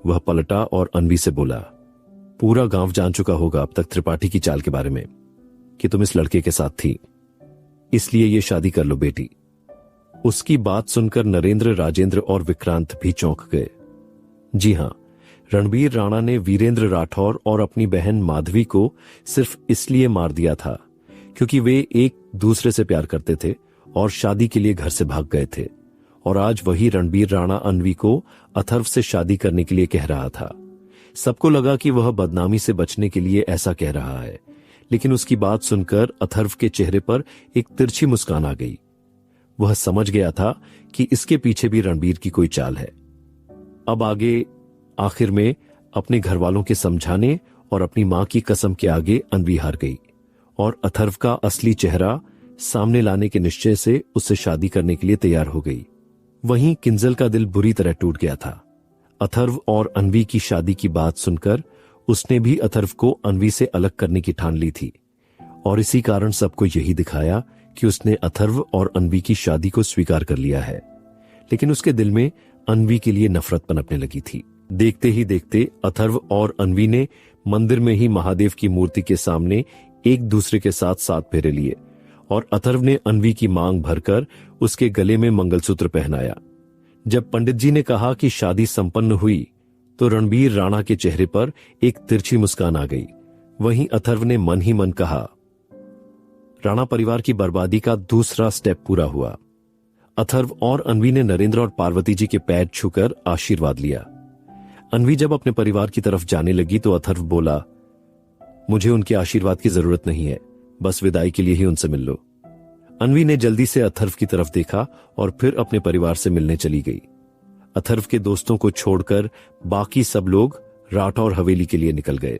वह पलटा और अन्वी से बोला, पूरा गांव जान चुका होगा अब तक त्रिपाठी की चाल के बारे में कि तुम इस लड़के के साथ थी, इसलिए ये शादी कर लो बेटी। उसकी बात सुनकर नरेंद्र, राजेंद्र और विक्रांत भी चौंक गए। जी हां, रणबीर राणा ने वीरेंद्र राठौर और अपनी बहन माधवी को सिर्फ इसलिए मार दिया था क्योंकि वे एक दूसरे से प्यार करते थे और शादी के लिए घर से भाग गए थे, और आज वही रणबीर राणा अन्वी को अथर्व से शादी करने के लिए कह रहा था। सबको लगा कि वह बदनामी से बचने के लिए ऐसा कह रहा है, लेकिन उसकी बात सुनकर अथर्व के चेहरे पर एक तिरछी मुस्कान आ गई। वह समझ गया था कि इसके पीछे भी रणबीर की कोई चाल है। अब आगे आखिर में अपने घर वालों के समझाने और अपनी मां की कसम के आगे अन्वी हार गई और अथर्व का असली चेहरा सामने लाने के निश्चय से उससे शादी करने के लिए तैयार हो गई। वहीं किंजल का दिल बुरी तरह टूट गया था। अथर्व और अन्वी की शादी की बात सुनकर उसने भी अथर्व को अन्वी से अलग करने की ठान ली थी, और इसी कारण सबको यही दिखाया कि उसने अथर्व और अन्वी की शादी को स्वीकार कर लिया है। लेकिन उसके दिल में अन्वी के लिए नफरत पनपने लगी थी। देखते ही देखते अथर्व और अन्वी ने मंदिर में ही महादेव की मूर्ति के सामने एक दूसरे के साथ 7 फेरे लिए, और अथर्व ने अन्वी की मांग भरकर उसके गले में मंगलसूत्र पहनाया। जब पंडित जी ने कहा कि शादी संपन्न हुई तो रणबीर राणा के चेहरे पर एक तिरछी मुस्कान आ गई। वहीं अथर्व ने मन ही मन कहा, राणा परिवार की बर्बादी का दूसरा स्टेप पूरा हुआ। अथर्व और अन्वी ने नरेंद्र और पार्वती जी के पैर छूकर आशीर्वाद लिया। अन्वी जब अपने परिवार की तरफ जाने लगी तो अथर्व बोला, मुझे उनके आशीर्वाद की जरूरत नहीं है, बस विदाई के लिए ही उनसे मिल लो। अन्वी ने जल्दी से अथर्व की तरफ देखा और फिर अपने परिवार से मिलने चली गई। अथर्व के दोस्तों को छोड़कर बाकी सब लोग राठौर हवेली के लिए निकल गए।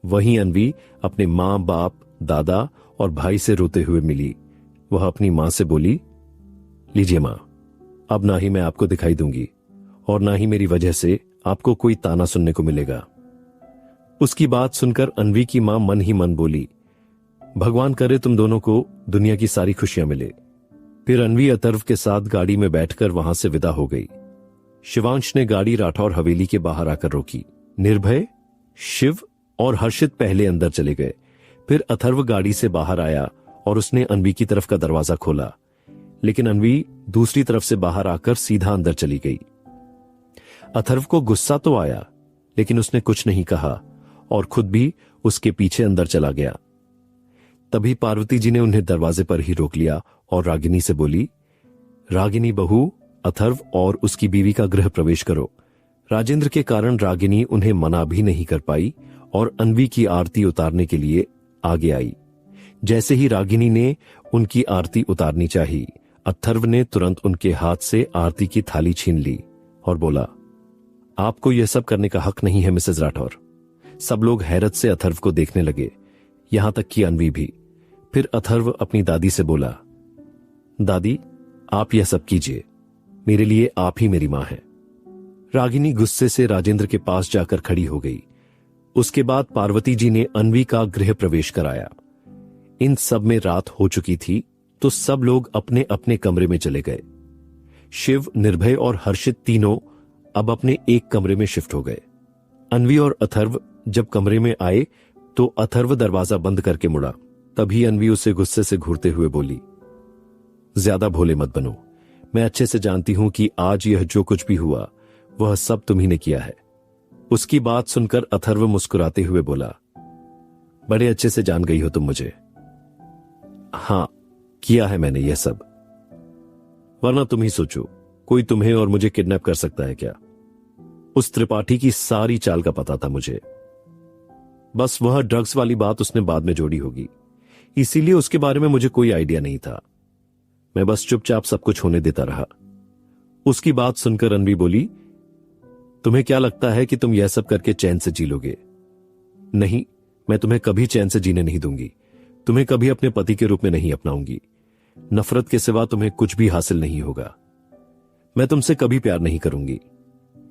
वहीं अन्वी अपने मां, बाप, दादा और भाई से रोते हुए मिली। वह अपनी मां से बोली, लीजिए मां, अब ना ही मैं आपको दिखाई दूंगी और ना ही मेरी वजह से आपको कोई ताना सुनने को मिलेगा। उसकी बात सुनकर अन्वी की मां मन ही मन बोली, भगवान करे तुम दोनों को दुनिया की सारी खुशियां मिले। फिर अन्वी अथर्व के साथ गाड़ी में बैठकर वहां से विदा हो गई। शिवांश ने गाड़ी राठौर हवेली के बाहर आकर रोकी। निर्भय, शिव और हर्षित पहले अंदर चले गए। फिर अथर्व गाड़ी से बाहर आया और उसने अन्वी की तरफ का दरवाजा खोला, लेकिन अन्वी दूसरी तरफ से बाहर आकर सीधा अंदर चली गई। अथर्व को गुस्सा तो आया, लेकिन उसने कुछ नहीं कहा और खुद भी उसके पीछे अंदर चला गया। तभी पार्वती जी ने उन्हें दरवाजे पर ही रोक लिया और रागिनी से बोली, रागिनी बहू, अथर्व और उसकी बीवी का गृह प्रवेश करो। राजेंद्र के कारण रागिनी उन्हें मना भी नहीं कर पाई और अन्वी की आरती उतारने के लिए आगे आई। जैसे ही रागिनी ने उनकी आरती उतारनी चाहिए, अथर्व ने तुरंत उनके हाथ से आरती की थाली छीन ली और बोला, आपको यह सब करने का हक नहीं है मिसेज राठौर। सब लोग हैरत से अथर्व को देखने लगे, यहां तक कि अन्वी भी। फिर अथर्व अपनी दादी से बोला, दादी आप यह सब कीजिए, मेरे लिए आप ही मेरी मां हैं। रागिनी गुस्से से राजेंद्र के पास जाकर खड़ी हो गई। उसके बाद पार्वती जी ने अन्वी का गृह प्रवेश कराया। इन सब में रात हो चुकी थी तो सब लोग अपने अपने कमरे में चले गए। शिव, निर्भय और हर्षित तीनों अब अपने एक कमरे में शिफ्ट हो गए। अन्वी और अथर्व जब कमरे में आए तो अथर्व दरवाजा बंद करके मुड़ा। तभी अन्वी उसे गुस्से से घूरते हुए बोली, ज्यादा भोले मत बनो, मैं अच्छे से जानती हूं कि आज यह जो कुछ भी हुआ वह सब तुम्ही ने किया है। उसकी बात सुनकर अथर्व मुस्कुराते हुए बोला, बड़े अच्छे से जान गई हो तुम मुझे। हां, किया है मैंने यह सब, वरना तुम ही सोचो, कोई तुम्हें और मुझे किडनैप कर सकता है क्या? उस त्रिपाठी की सारी चाल का पता था मुझे। बस वह ड्रग्स वाली बात उसने बाद में जोड़ी होगी, इसीलिए उसके बारे में मुझे कोई आइडिया नहीं था। मैं बस चुपचाप सब कुछ होने देता रहा। उसकी बात सुनकर अन्वी बोली, तुम्हें क्या लगता है कि तुम यह सब करके चैन से जी लोगे? नहीं, मैं तुम्हें कभी चैन से जीने नहीं दूंगी। तुम्हें कभी अपने पति के रूप में नहीं अपनाऊंगी। नफरत के सिवा तुम्हें कुछ भी हासिल नहीं होगा। मैं तुमसे कभी प्यार नहीं करूंगी,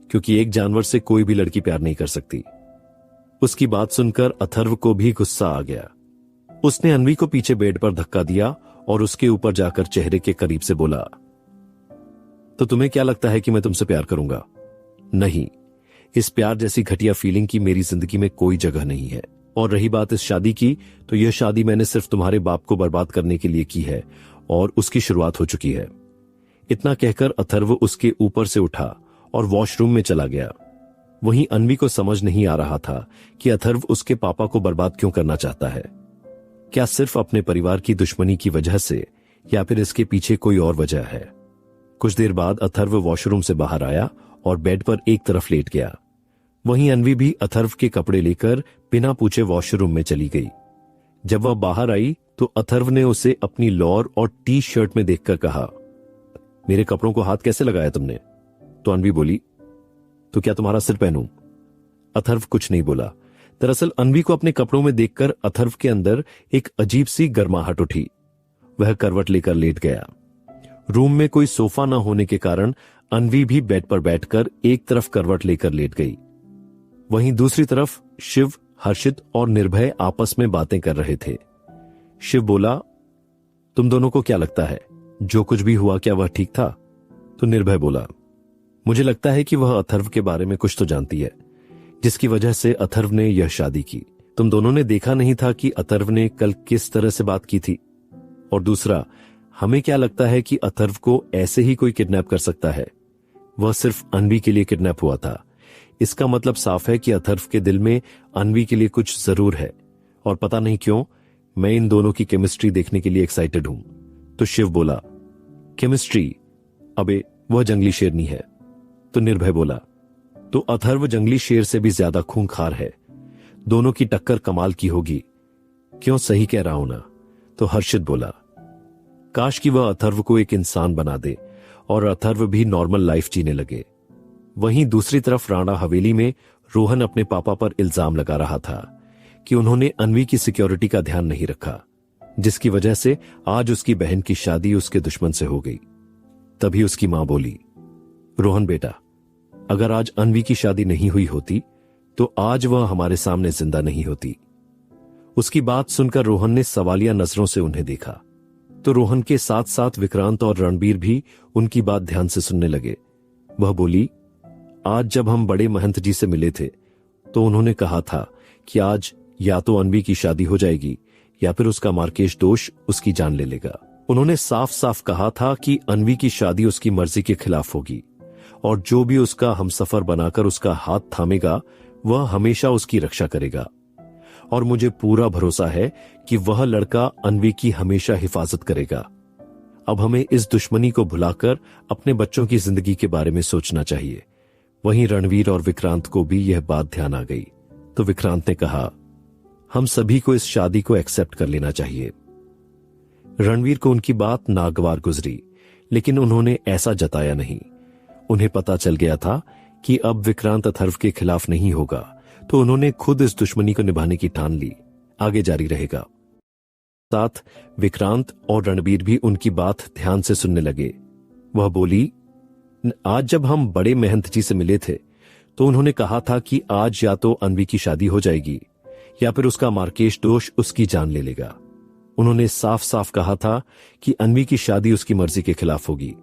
क्योंकि एक जानवर से कोई भी लड़की प्यार नहीं कर सकती। उसकी बात सुनकर अथर्व को भी गुस्सा आ गया। उसने अन्वी को पीछे बेड पर धक्का दिया और उसके ऊपर जाकर चेहरे के करीब से बोला, तो तुम्हें क्या लगता है कि मैं तुमसे प्यार करूंगा? नहीं, इस प्यार जैसी घटिया फीलिंग की मेरी जिंदगी में कोई जगह नहीं है। और रही बात इस शादी की, तो यह शादी मैंने सिर्फ तुम्हारे बाप को बर्बाद करने के लिए की है और उसकी शुरुआत हो चुकी है। इतना कहकर अथर्व उसके ऊपर से उठा और वॉशरूम में चला गया। वहीं अन्वी को समझ नहीं आ रहा था कि अथर्व उसके पापा को बर्बाद क्यों करना चाहता है। क्या सिर्फ अपने परिवार की दुश्मनी की वजह से, या फिर इसके पीछे कोई और वजह है। कुछ देर बाद अथर्व वॉशरूम से बाहर आया और बेड पर एक तरफ लेट गया। वहीं अन्वी भी अथर्व के कपड़े लेकर बिना पूछे वॉशरूम में चली गई। जब वह बाहर आई तो अथर्व ने उसे अपनी लॉर और टी शर्ट में देखकर कहा, मेरे कपड़ों को हाथ कैसे लगाया तुमने? तो अन्वी बोली, तो क्या तुम्हारा सिर पहनूं? अथर्व कुछ नहीं बोला। दरअसल अन्वी को अपने कपड़ों में देखकर अथर्व के अंदर एक अजीब सी गर्माहट उठी। वह करवट लेकर लेट गया। रूम में कोई सोफा न होने के कारण अन्वी भी बेड पर बैठकर एक तरफ करवट लेकर लेट गई। वहीं दूसरी तरफ शिव, हर्षित और निर्भय आपस में बातें कर रहे थे। शिव बोला, तुम दोनों को क्या लगता है, जो कुछ भी हुआ क्या वह ठीक था? तो निर्भय बोला, मुझे लगता है कि वह अथर्व के बारे में कुछ तो जानती है, जिसकी वजह से अथर्व ने यह शादी की। तुम दोनों ने देखा नहीं था कि अथर्व ने कल किस तरह से बात की थी? और दूसरा, हमें क्या लगता है कि अथर्व को ऐसे ही कोई किडनैप कर सकता है? वह सिर्फ अन्वी के लिए किडनैप हुआ था। इसका मतलब साफ है कि अथर्व के दिल में अन्वी के लिए कुछ जरूर है, और पता नहीं क्यों मैं इन दोनों की केमिस्ट्री देखने के लिए एक्साइटेड हूं। तो शिव बोला, केमिस्ट्री? अबे वह जंगली शेरनी है। तो निर्भय बोला, तो अथर्व जंगली शेर से भी ज्यादा खूंखार है। दोनों की टक्कर कमाल की होगी। क्यों, सही कह रहा हूं ना? तो हर्षित बोला, काश कि वह अथर्व को एक इंसान बना दे और अथर्व भी नॉर्मल लाइफ जीने लगे। वहीं दूसरी तरफ राणा हवेली में रोहन अपने पापा पर इल्जाम लगा रहा था कि उन्होंने अन्वी की सिक्योरिटी का ध्यान नहीं रखा, जिसकी वजह से आज उसकी बहन की शादी उसके दुश्मन से हो गई। तभी उसकी मां बोली, रोहन बेटा, अगर आज अन्वी की शादी नहीं हुई होती तो आज वह हमारे सामने जिंदा नहीं होती। उसकी बात सुनकर रोहन ने सवालिया नजरों से उन्हें देखा। तो रोहन के साथ साथ विक्रांत और रणबीर भी उनकी बात ध्यान से सुनने लगे। वह बोली, आज जब हम बड़े महंत जी से मिले थे तो उन्होंने कहा था कि आज या तो अन्वी की शादी हो जाएगी या फिर उसका मार्केश दोष उसकी जान ले लेगा। उन्होंने साफ साफ कहा था कि अन्वी की शादी उसकी मर्जी के खिलाफ होगी और जो भी उसका हमसफर बनाकर उसका हाथ थामेगा वह हमेशा उसकी रक्षा करेगा। और मुझे पूरा भरोसा है कि वह लड़का अन्वी की हमेशा हिफाजत करेगा। अब हमें इस दुश्मनी को भुलाकर अपने बच्चों की जिंदगी के बारे में सोचना चाहिए। वहीं रणवीर और विक्रांत को भी यह बात ध्यान आ गई। तो विक्रांत ने कहा, हम सभी को इस शादी को एक्सेप्ट कर लेना चाहिए। रणवीर को उनकी बात नागवार गुजरी, लेकिन उन्होंने ऐसा जताया नहीं। उन्हें पता चल गया था कि अब विक्रांत अथर्व के खिलाफ नहीं होगा, तो उन्होंने खुद इस दुश्मनी को निभाने की ठान ली। आगे जारी रहेगा। साथ विक्रांत और रणबीर भी उनकी बात ध्यान से सुनने लगे। वह बोली, आज जब हम बड़े महंत जी से मिले थे तो उन्होंने कहा था कि आज या तो अन्वी की शादी हो जाएगी या फिर उसका मार्केश दोष उसकी जान ले लेगा। उन्होंने साफ साफ कहा था कि अन्वी की शादी उसकी मर्जी के खिलाफ होगी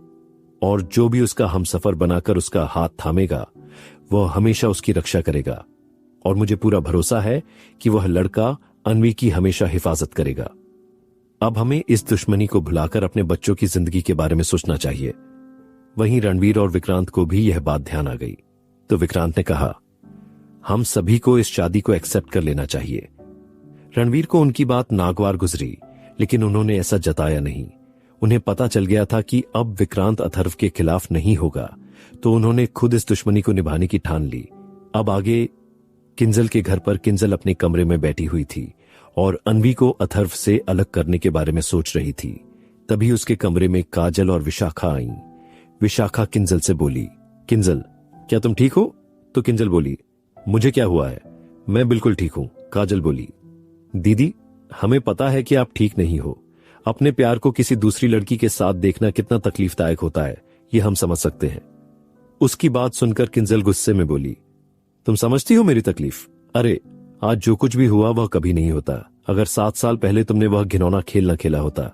और जो भी उसका हमसफर बनाकर उसका हाथ थामेगा वह हमेशा उसकी रक्षा करेगा। और मुझे पूरा भरोसा है कि वह लड़का अन्वी की हमेशा हिफाजत करेगा। अब हमें इस दुश्मनी को भुलाकर अपने बच्चों की जिंदगी के बारे में सोचना चाहिए। वहीं रणवीर और विक्रांत को भी यह बात ध्यान आ गई। तो विक्रांत ने कहा, हम सभी को इस शादी को एक्सेप्ट कर लेना चाहिए। रणवीर को उनकी बात नागवार गुजरी, लेकिन उन्होंने ऐसा जताया नहीं। उन्हें पता चल गया था कि अब विक्रांत अथर्व के खिलाफ नहीं होगा, तो उन्होंने खुद इस दुश्मनी को निभाने की ठान ली। अब आगे किंजल के घर पर किंजल अपने कमरे में बैठी हुई थी और अन्वी को अथर्व से अलग करने के बारे में सोच रही थी। तभी उसके कमरे में काजल और विशाखा आईं। विशाखा किंजल से बोली, किंजल क्या तुम ठीक हो? तो किंजल बोली, मुझे क्या हुआ है, मैं बिल्कुल ठीक हूं। काजल बोली, दीदी हमें पता है कि आप ठीक नहीं हो। अपने प्यार को किसी दूसरी लड़की के साथ देखना कितना तकलीफदायक होता है ये हम समझ सकते हैं। उसकी बात सुनकर किंजल गुस्से में बोली, तुम समझती हो मेरी तकलीफ? अरे आज जो कुछ भी हुआ वह कभी नहीं होता। अगर 7 साल पहले तुमने वह घिनौना खेल न खेला होता,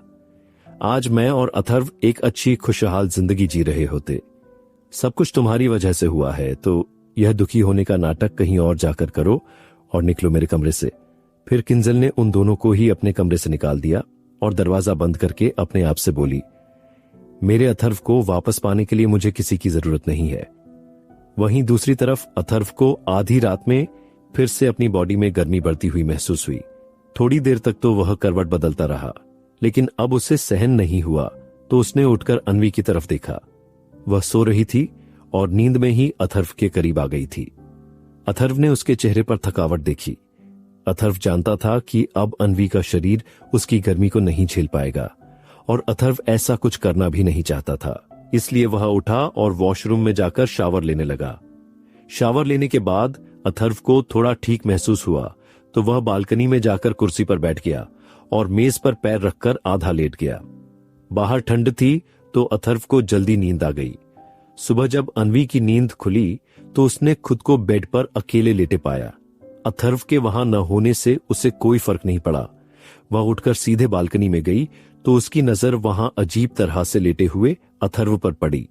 आज मैं और अथर्व एक अच्छी खुशहाल जिंदगी जी रहे होते। सब कुछ तुम्हारी वजह से हुआ है, तो यह दुखी होने का नाटक कहीं और जाकर करो और निकलो मेरे कमरे से। फिर किंजल ने उन दोनों को ही अपने कमरे से निकाल दिया और दरवाजा बंद करके अपने आप से बोली, मेरे अथर्व को वापस पाने के लिए मुझे किसी की जरूरत नहीं है। वहीं दूसरी तरफ अथर्व को आधी रात में फिर से अपनी बॉडी में गर्मी बढ़ती हुई महसूस हुई। थोड़ी देर तक तो वह करवट बदलता रहा, लेकिन अब उसे सहन नहीं हुआ तो उसने उठकर अन्वी की तरफ देखा। वह सो रही थी और नींद में ही अथर्व के करीब आ गई थी। अथर्व ने उसके चेहरे पर थकावट देखी। अथर्व जानता था कि अब अन्वी का शरीर उसकी गर्मी को नहीं झेल पाएगा और अथर्व ऐसा कुछ करना भी नहीं चाहता था। इसलिए वह उठा और वॉशरूम में जाकर शावर लेने लगा। शावर लेने के बाद अथर्व को थोड़ा ठीक महसूस हुआ तो वह बालकनी में जाकर कुर्सी पर बैठ गया और मेज पर पैर रखकर आधा लेट गया। बाहर ठंड थी तो अथर्व को जल्दी नींद आ गई। सुबह जब अन्वी की नींद खुली तो उसने खुद को बेड पर अकेले लेटे पाया। अथर्व के वहां न होने से उसे कोई फर्क नहीं पड़ा। वह उठकर सीधे बालकनी में गई तो उसकी नजर वहां अजीब तरह से लेटे हुए अथर्व पर पड़ी।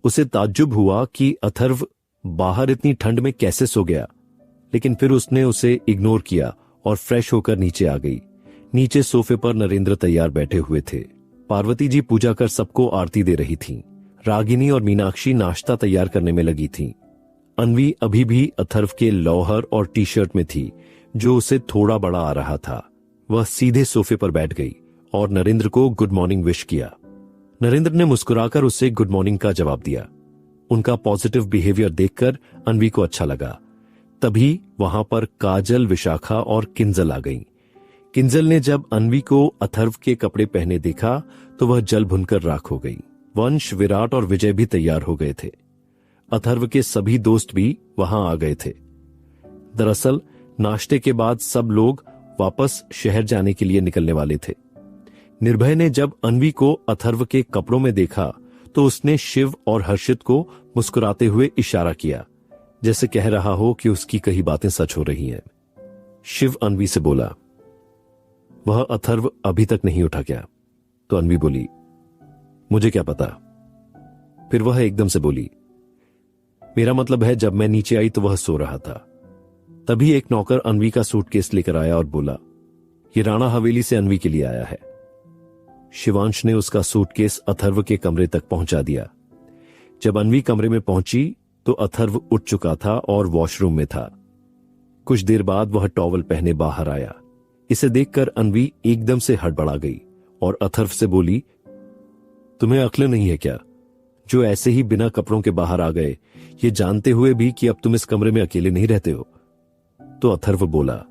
उसे ताज्जुब हुआ कि अथर्व बाहर इतनी ठंड में कैसे सो गया, लेकिन फिर उसने उसे इग्नोर किया और फ्रेश होकर नीचे आ गई। नीचे सोफे पर नरेंद्र तैयार बैठे हुए थे। पार्वती जी पूजा कर सबको आरती दे रही थीं। रागिनी और मीनाक्षी नाश्ता तैयार करने में लगी थीं। अन्वी अभी भी अथर्व के लोअर और टी शर्ट में थी, जो उसे थोड़ा बड़ा आ रहा था। वह सीधे सोफे पर बैठ गई और नरेंद्र को गुड मॉर्निंग विश किया। नरेंद्र ने मुस्कुराकर उसे गुड मॉर्निंग का जवाब दिया। उनका पॉजिटिव बिहेवियर देखकर अन्वी को अच्छा लगा। तभी वहां पर काजल, विशाखा और किंजल आ गईं। किंजल ने जब अन्वी को अथर्व के कपड़े पहने देखा तो वह जल भुनकर राख हो गई। वंश, विराट और विजय भी तैयार हो गए थे। अथर्व के सभी दोस्त भी वहां आ गए थे। दरअसल नाश्ते के बाद सब लोग वापस शहर जाने के लिए निकलने वाले थे। निर्भय ने जब अन्वी को अथर्व के कपड़ों में देखा तो उसने शिव और हर्षित को मुस्कुराते हुए इशारा किया, जैसे कह रहा हो कि उसकी कही बातें सच हो रही हैं। शिव अन्वी से बोला, वह अथर्व अभी तक नहीं उठा क्या? तो अन्वी बोली, मुझे क्या पता। फिर वह एकदम से बोली, मेरा मतलब है जब मैं नीचे आई तो वह सो रहा था। तभी एक नौकर अन्वी का सूटकेस लेकर आया और बोला, ये राणा हवेली से अन्वी के लिए आया है। शिवांश ने उसका सूटकेस अथर्व के कमरे तक पहुंचा दिया। जब अन्वी कमरे में पहुंची तो अथर्व उठ चुका था और वॉशरूम में था। कुछ देर बाद वह टॉवल पहने बाहर आया। इसे देखकर अन्वी एकदम से हड़बड़ा गई और अथर्व से बोली, तुम्हें अक्ल नहीं है क्या, जो ऐसे ही बिना कपड़ों के बाहर आ गए, ये जानते हुए भी कि अब तुम इस कमरे में अकेले नहीं रहते हो? तो अथर्व बोला,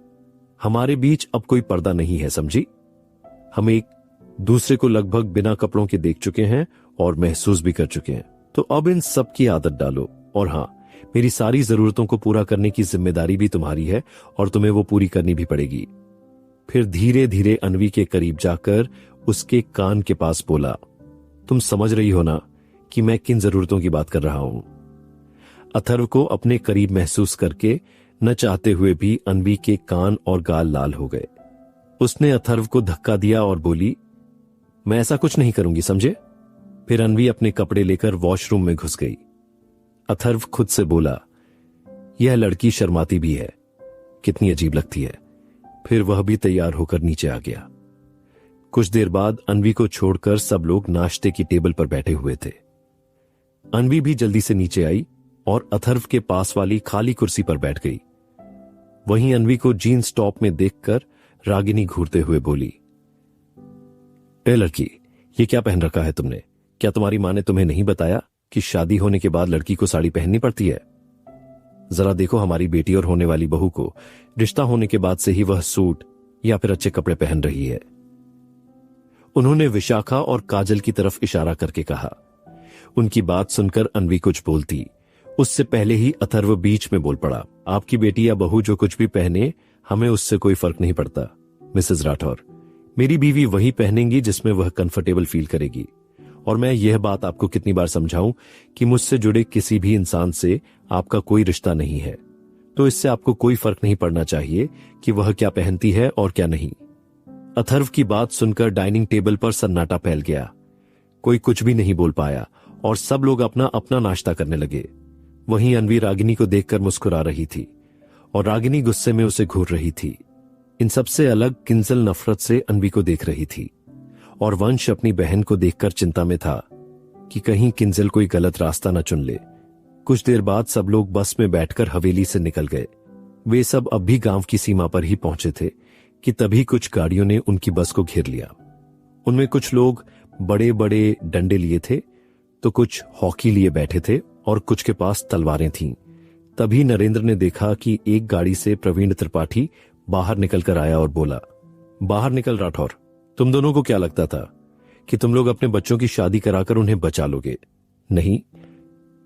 हमारे बीच अब कोई पर्दा नहीं है, समझी? हम एक दूसरे को लगभग बिना कपड़ों के देख चुके हैं और महसूस भी कर चुके हैं, तो अब इन सब की आदत डालो। और हां, मेरी सारी जरूरतों को पूरा करने की जिम्मेदारी भी तुम्हारी है और तुम्हें वो पूरी करनी भी पड़ेगी। फिर धीरे धीरे अन्वी के करीब जाकर उसके कान के पास बोला, तुम समझ रही हो ना कि मैं किन जरूरतों की बात कर रहा हूं? अथर्व को अपने करीब महसूस करके न चाहते हुए भी अन्वी के कान और गाल लाल हो गए। उसने अथर्व को धक्का दिया और बोली, मैं ऐसा कुछ नहीं करूंगी, समझे? फिर अन्वी अपने कपड़े लेकर वॉशरूम में घुस गई। अथर्व खुद से बोला, यह लड़की शर्माती भी है, कितनी अजीब लगती है। फिर वह भी तैयार होकर नीचे आ गया। कुछ देर बाद अन्वी को छोड़कर सब लोग नाश्ते की टेबल पर बैठे हुए थे। अन्वी भी जल्दी से नीचे आई और अथर्व के पास वाली खाली कुर्सी पर बैठ गई। वहीं अन्वी को जीन्स टॉप में देखकर रागिनी घूरते हुए बोली, ए लड़की, ये क्या पहन रखा है तुमने? क्या तुम्हारी माँ ने तुम्हें नहीं बताया कि शादी होने के बाद लड़की को साड़ी पहननी पड़ती है? जरा देखो हमारी बेटी और होने वाली बहू को, रिश्ता होने के बाद से ही वह सूट या फिर अच्छे कपड़े पहन रही है। उन्होंने विशाखा और काजल की तरफ इशारा करके कहा। उनकी बात सुनकर अन्वी कुछ बोलती, उससे पहले ही अथर्व बीच में बोल पड़ा, आपकी बेटी या बहू जो कुछ भी पहने, हमें उससे कोई फर्क नहीं पड़ता मिसेस राठौर। मेरी बीवी वही पहनेंगी जिसमें वह कंफर्टेबल फील करेगी। और मैं यह बात आपको कितनी बार समझाऊं कि मुझसे जुड़े किसी भी इंसान से आपका कोई रिश्ता नहीं है, तो इससे आपको कोई फर्क नहीं पड़ना चाहिए कि वह क्या पहनती है और क्या नहीं। अथर्व की बात सुनकर डाइनिंग टेबल पर सन्नाटा फैल गया। कोई कुछ भी नहीं बोल पाया और सब लोग अपना अपना नाश्ता करने लगे। वहीं अनवी रागिनी को देखकर मुस्कुरा रही थी और रागिनी गुस्से में उसे घूर रही थी। इन सबसे अलग किंजल नफरत से अनवी को देख रही थी और वंश अपनी बहन को देखकर चिंता में था कि कहीं किंजल कोई गलत रास्ता न चुन ले। कुछ देर बाद सब लोग बस में बैठकर हवेली से निकल गए। वे सब अब भी गांव की सीमा पर ही पहुंचे थे कि तभी कुछ गाड़ियों ने उनकी बस को घेर लिया। उनमें कुछ लोग बड़े बड़े डंडे लिए थे तो कुछ हॉकी लिए बैठे थे और कुछ के पास तलवारें थीं। तभी नरेंद्र ने देखा कि एक गाड़ी से प्रवीण त्रिपाठी बाहर निकलकर आया और बोला, बाहर निकल राठौर, तुम दोनों को क्या लगता था कि तुम लोग अपने बच्चों की शादी कराकर उन्हें बचा लोगे? नहीं,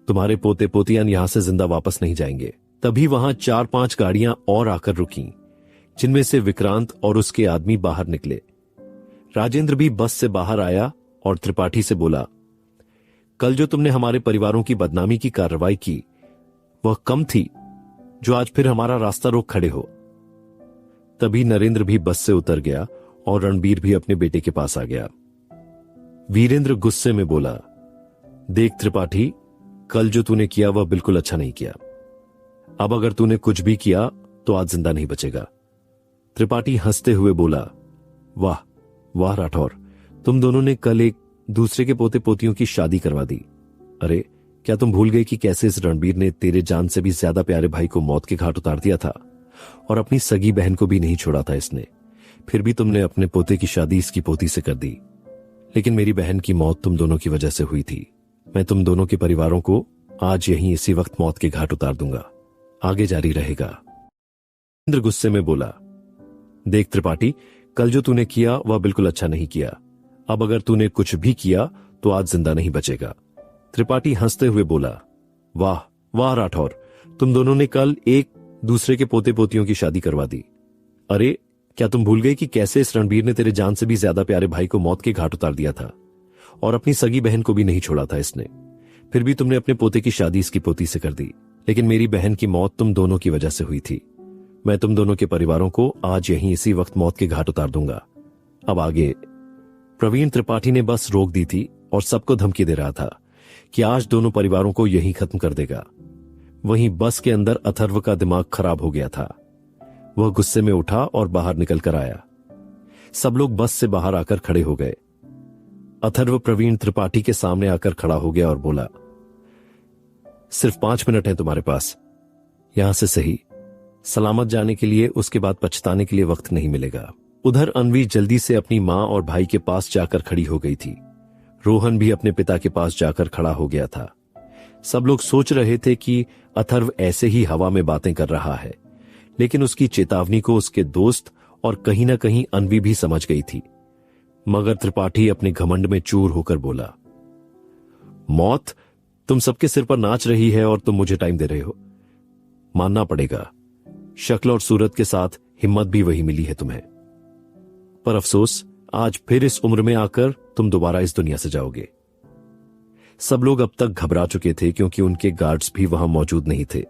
तुम्हारे पोते पोतियां यहां से जिंदा वापस नहीं जाएंगे। तभी वहां 4-5 गाड़ियां और आकर रुकीं, जिनमें से विक्रांत और उसके आदमी बाहर निकले। राजेंद्र भी बस से बाहर आया और त्रिपाठी से बोला, कल जो तुमने हमारे परिवारों की बदनामी की कार्रवाई की वह कम थी जो आज फिर हमारा रास्ता रोक खड़े हो। तभी नरेंद्र भी बस से उतर गया और रणबीर भी अपने बेटे के पास आ गया। वीरेंद्र गुस्से में बोला, देख त्रिपाठी, कल जो तूने किया वह बिल्कुल अच्छा नहीं किया। अब अगर तूने कुछ भी किया तो आज जिंदा नहीं बचेगा। त्रिपाठी हंसते हुए बोला, वाह वाह राठौर, तुम दोनों ने कल एक दूसरे के पोते पोतियों की शादी करवा दी। अरे क्या तुम भूल गए कि कैसे इस रणबीर ने तेरे जान से भी ज्यादा प्यारे भाई को मौत के घाट उतार दिया था और अपनी सगी बहन को भी नहीं छोड़ा था इसने। फिर भी तुमने अपने पोते की शादी इसकी पोती से कर दी। लेकिन मेरी बहन की मौत तुम दोनों की वजह से हुई थी। मैं तुम दोनों के परिवारों को आज यहीं इसी वक्त मौत के घाट उतार दूंगा। आगे जारी रहेगा। इंद्र गुस्से में बोला, देख त्रिपाठी, कल जो तूने किया वह बिल्कुल अच्छा नहीं किया। अब अगर तूने कुछ भी किया तो आज जिंदा नहीं बचेगा। त्रिपाठी हंसते हुए बोला, वाह वाह राठौर, तुम दोनों ने कल एक दूसरे के पोते पोतियों की शादी करवा दी। अरे क्या तुम भूल गए कि कैसे इस रणबीर ने तेरे जान से भी ज्यादा प्यारे भाई को मौत के घाट उतार दिया था और अपनी सगी बहन को भी नहीं छोड़ा था इसने। फिर भी तुमने अपने पोते की शादी इसकी पोती से कर दी। लेकिन मेरी बहन की मौत तुम दोनों की वजह से हुई थी। मैं तुम दोनों के परिवारों को आज यहीं इसी वक्त मौत के घाट उतार दूंगा। अब आगे। प्रवीण त्रिपाठी ने बस रोक दी थी और सबको धमकी दे रहा था कि आज दोनों परिवारों को यहीं खत्म कर देगा। वहीं बस के अंदर अथर्व का दिमाग खराब हो गया था। वह गुस्से में उठा और बाहर निकल कर आया। सब लोग बस से बाहर आकर खड़े हो गए। अथर्व प्रवीण त्रिपाठी के सामने आकर खड़ा हो गया और बोला, सिर्फ 5 मिनट हैं तुम्हारे पास, यहां से सही सलामत जाने के लिए, उसके बाद पछताने के लिए वक्त नहीं मिलेगा। उधर अनवी जल्दी से अपनी मां और भाई के पास जाकर खड़ी हो गई थी। रोहन भी अपने पिता के पास जाकर खड़ा हो गया था। सब लोग सोच रहे थे कि अथर्व ऐसे ही हवा में बातें कर रहा है, लेकिन उसकी चेतावनी को उसके दोस्त और कहीं ना कहीं अनवी भी समझ गई थी। मगर त्रिपाठी अपने घमंड में चूर होकर बोला, मौत तुम सबके सिर पर नाच रही है और तुम मुझे टाइम दे रहे हो। मानना पड़ेगा, शक्ल और सूरत के साथ हिम्मत भी वही मिली है तुम्हें, पर अफसोस आज फिर इस उम्र में आकर तुम दोबारा इस दुनिया से जाओगे। सब लोग अब तक घबरा चुके थे क्योंकि उनके गार्ड्स भी वहां मौजूद नहीं थे।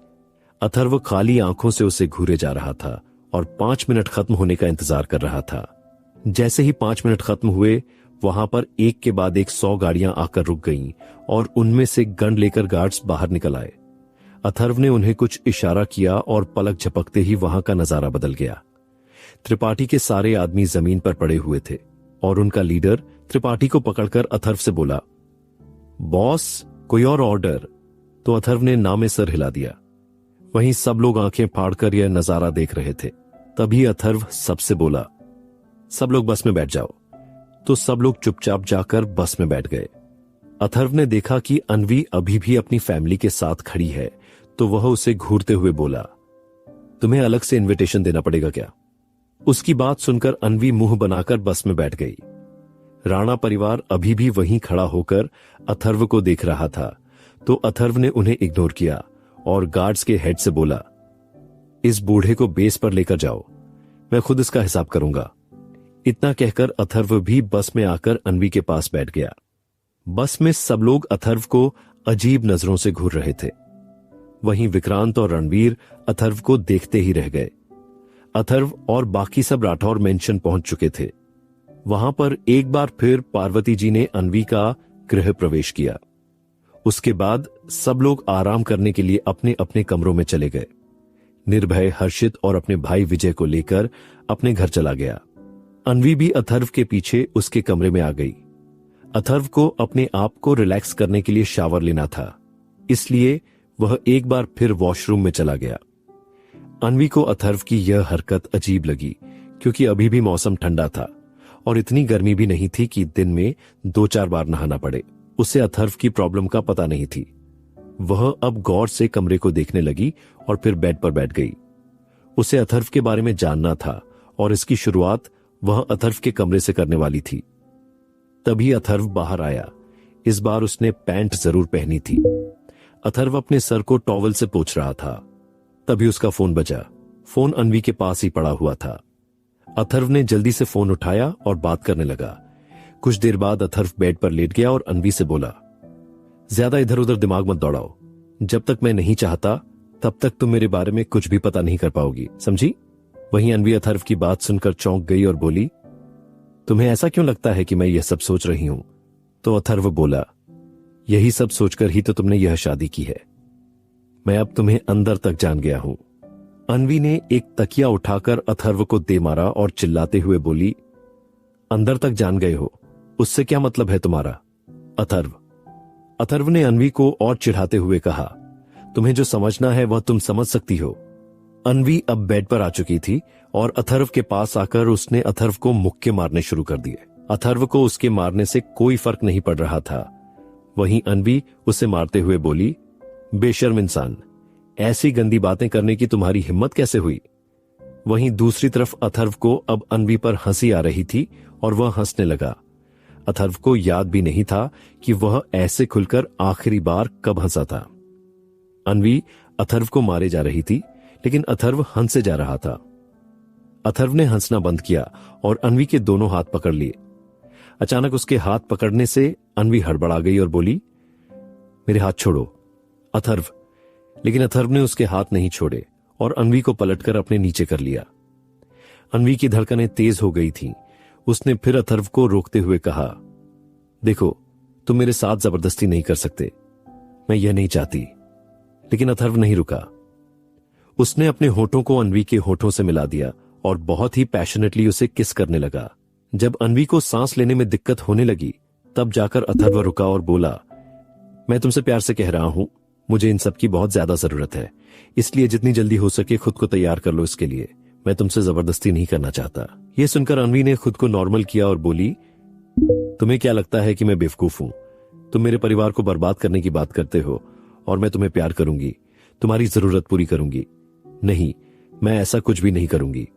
अथर्व खाली आंखों से उसे घूरे जा रहा था और 5 मिनट खत्म होने का इंतजार कर रहा था। जैसे ही 5 मिनट खत्म हुए, वहां पर एक के बाद एक 100 गाड़ियां आकर रुक गईं और उनमें से गन लेकर गार्ड्स बाहर निकल आए। अथर्व ने उन्हें कुछ इशारा किया और पलक झपकते ही वहां का नजारा बदल गया। त्रिपाठी के सारे आदमी जमीन पर पड़े हुए थे और उनका लीडर त्रिपाठी को पकड़कर अथर्व से बोला, बॉस कोई और ऑर्डर? तो अथर्व ने ना में सर हिला दिया। वहीं सब लोग आंखें फाड़कर यह नजारा देख रहे थे। तभी अथर्व सबसे बोला, सब लोग बस में बैठ जाओ। तो सब लोग चुपचाप जाकर बस में बैठ गए। अथर्व ने देखा कि अनवी अभी भी अपनी फैमिली के साथ खड़ी है, तो वह उसे घूरते हुए बोला, तुम्हें अलग से इनविटेशन देना पड़ेगा क्या? उसकी बात सुनकर अनवी मुंह बनाकर बस में बैठ गई। राणा परिवार अभी भी वहीं खड़ा होकर अथर्व को देख रहा था, तो अथर्व ने उन्हें इग्नोर किया और गार्ड्स के हेड से बोला, इस बूढ़े को बेस पर लेकर जाओ, मैं खुद इसका हिसाब करूंगा। इतना कहकर अथर्व भी बस में आकर अनवी के पास बैठ गया। बस में सब लोग अथर्व को अजीब नजरों से घूर रहे थे। वहीं विक्रांत और रणबीर अथर्व को देखते ही रह गए। अथर्व और बाकी सब राठौर मेंशन पहुंच चुके थे। वहां पर एक बार फिर पार्वती जी ने अनवी का गृह प्रवेश किया। उसके बाद सब लोग आराम करने के लिए अपने अपने कमरों में चले गए। निर्भय हर्षित और अपने भाई विजय को लेकर अपने घर चला गया। अन्वी भी अथर्व के पीछे उसके कमरे में आ गई। अथर्व को अपने आप को रिलैक्स करने के लिए शावर लेना था, इसलिए वह एक बार फिर वॉशरूम में चला गया। अन्वी को अथर्व की यह हरकत अजीब लगी, क्योंकि अभी भी मौसम ठंडा था और इतनी गर्मी भी नहीं थी कि दिन में 2-4 बार नहाना पड़े। उसे अथर्व की प्रॉब्लम का पता नहीं थी। वह अब गौर से कमरे को देखने लगी और फिर बेड पर बैठ गई। उसे अथर्व के बारे में जानना था और इसकी शुरुआत वह अथर्व के कमरे से करने वाली थी। तभी अथर्व बाहर आया। इस बार उसने पैंट जरूर पहनी थी। अथर्व अपने सर को टॉवल से पोंछ रहा था। तभी उसका फोन बजा। फोन अन्वी के पास ही पड़ा हुआ था। अथर्व ने जल्दी से फोन उठाया और बात करने लगा। कुछ देर बाद अथर्व बेड पर लेट गया और अन्वी से बोला, ज्यादा इधर उधर दिमाग मत दौड़ाओ। जब तक मैं नहीं चाहता तब तक तुम मेरे बारे में कुछ भी पता नहीं कर पाओगी, समझी? वहीं अन्वी अथर्व की बात सुनकर चौंक गई और बोली, तुम्हें ऐसा क्यों लगता है कि मैं यह सब सोच रही हूं? तो अथर्व बोला, यही सब सोचकर ही तो तुमने यह शादी की है। मैं अब तुम्हें अंदर तक जान गया हूं। अन्वी ने एक तकिया उठाकर अथर्व को दे मारा और चिल्लाते हुए बोली, अंदर तक जान गए हो? उससे क्या मतलब है तुम्हारा? अथर्व ने अन्वी को और चिढ़ाते हुए कहा, तुम्हें जो समझना है वह तुम समझ सकती हो। अन्वी अब बेड पर आ चुकी थी और अथर्व के पास आकर उसने अथर्व को मुक्के मारने शुरू कर दिए। अथर्व को उसके मारने से कोई फर्क नहीं पड़ रहा था। वहीं अन्वी उसे मारते हुए बोली, बेशर्म इंसान, ऐसी गंदी बातें करने की तुम्हारी हिम्मत कैसे हुई? वहीं दूसरी तरफ अथर्व को अब अन्वी पर हंसी आ रही थी और वह हंसने लगा। अथर्व को याद भी नहीं था कि वह ऐसे खुलकर आखिरी बार कब हंसा था। अन्वी अथर्व को मारे जा रही थी, लेकिन अथर्व हंसे जा रहा था। अथर्व ने हंसना बंद किया और अन्वी के दोनों हाथ पकड़ लिए। अचानक उसके हाथ पकड़ने से अन्वी हड़बड़ा गई और बोली, मेरे हाथ छोड़ो अथर्व। लेकिन अथर्व ने उसके हाथ नहीं छोड़े और अन्वी को पलटकर अपने नीचे कर लिया। अन्वी की धड़कनें तेज हो गई थीं। उसने फिर अथर्व को रोकते हुए कहा, देखो, तुम मेरे साथ जबरदस्ती नहीं कर सकते, मैं यह नहीं चाहती। लेकिन अथर्व नहीं रुका। उसने अपने होठों को अन्वी के होठों से मिला दिया और बहुत ही पैशनेटली उसे किस करने लगा। जब अन्वी को सांस लेने में दिक्कत होने लगी, तब जाकर अथर्व रुका और बोला, मैं तुमसे प्यार से कह रहा हूं, मुझे इन सब की बहुत ज्यादा जरूरत है, इसलिए जितनी जल्दी हो सके खुद को तैयार कर लो इसके लिए। मैं तुमसे जबरदस्ती नहीं करना चाहता। यह सुनकर अन्वी ने खुद को नॉर्मल किया और बोली, तुम्हें क्या लगता है कि मैं बेवकूफ हूं? तुम मेरे परिवार को बर्बाद करने की बात करते हो और मैं तुम्हें प्यार करूंगी, तुम्हारी जरूरत पूरी करूंगी। नहीं, मैं ऐसा कुछ भी नहीं करूंगी।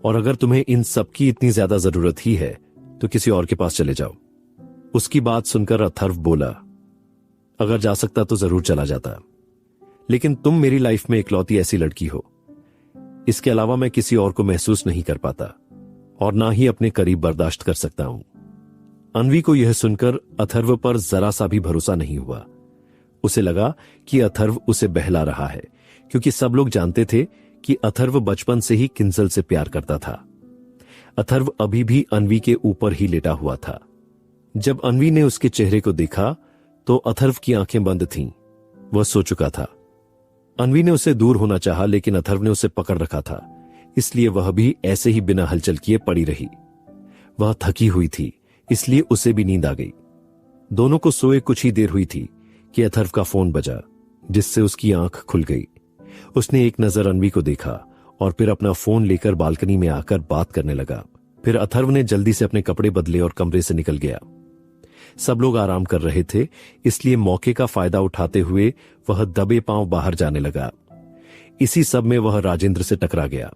और अगर तुम्हें इन सब की इतनी ज्यादा जरूरत ही है तो किसी और के पास चले जाओ। उसकी बात सुनकर अथर्व बोला, अगर जा सकता तो जरूर चला जाता, लेकिन तुम मेरी लाइफ में इकलौती ऐसी लड़की हो। इसके अलावा मैं किसी और को महसूस नहीं कर पाता और ना ही अपने करीब बर्दाश्त कर सकता हूं। अन्वी को यह सुनकर अथर्व पर जरा सा भी भरोसा नहीं हुआ। उसे लगा कि अथर्व उसे बहला रहा है, क्योंकि सब लोग जानते थे कि अथर्व बचपन से ही किंजल से प्यार करता था। अथर्व अभी भी अन्वी के ऊपर ही लेटा हुआ था। जब अन्वी ने उसके चेहरे को देखा तो अथर्व की आंखें बंद थीं। वह सो चुका था। अन्वी ने उसे दूर होना चाहा, लेकिन अथर्व ने उसे पकड़ रखा था, इसलिए वह भी ऐसे ही बिना हलचल किए पड़ी रही। वह थकी हुई थी, इसलिए उसे भी नींद आ गई। दोनों को सोए कुछ ही देर हुई थी कि अथर्व का फोन बजा, जिससे उसकी आंख खुल गई। उसने एक नजर अन्वी को देखा और फिर अपना फोन लेकर बालकनी में आकर बात करने लगा। फिर अथर्व ने जल्दी से अपने कपड़े बदले और कमरे से निकल गया। सब लोग आराम कर रहे थे, इसलिए मौके का फायदा उठाते हुए वह दबे पांव बाहर जाने लगा। इसी सब में वह राजेंद्र से टकरा गया।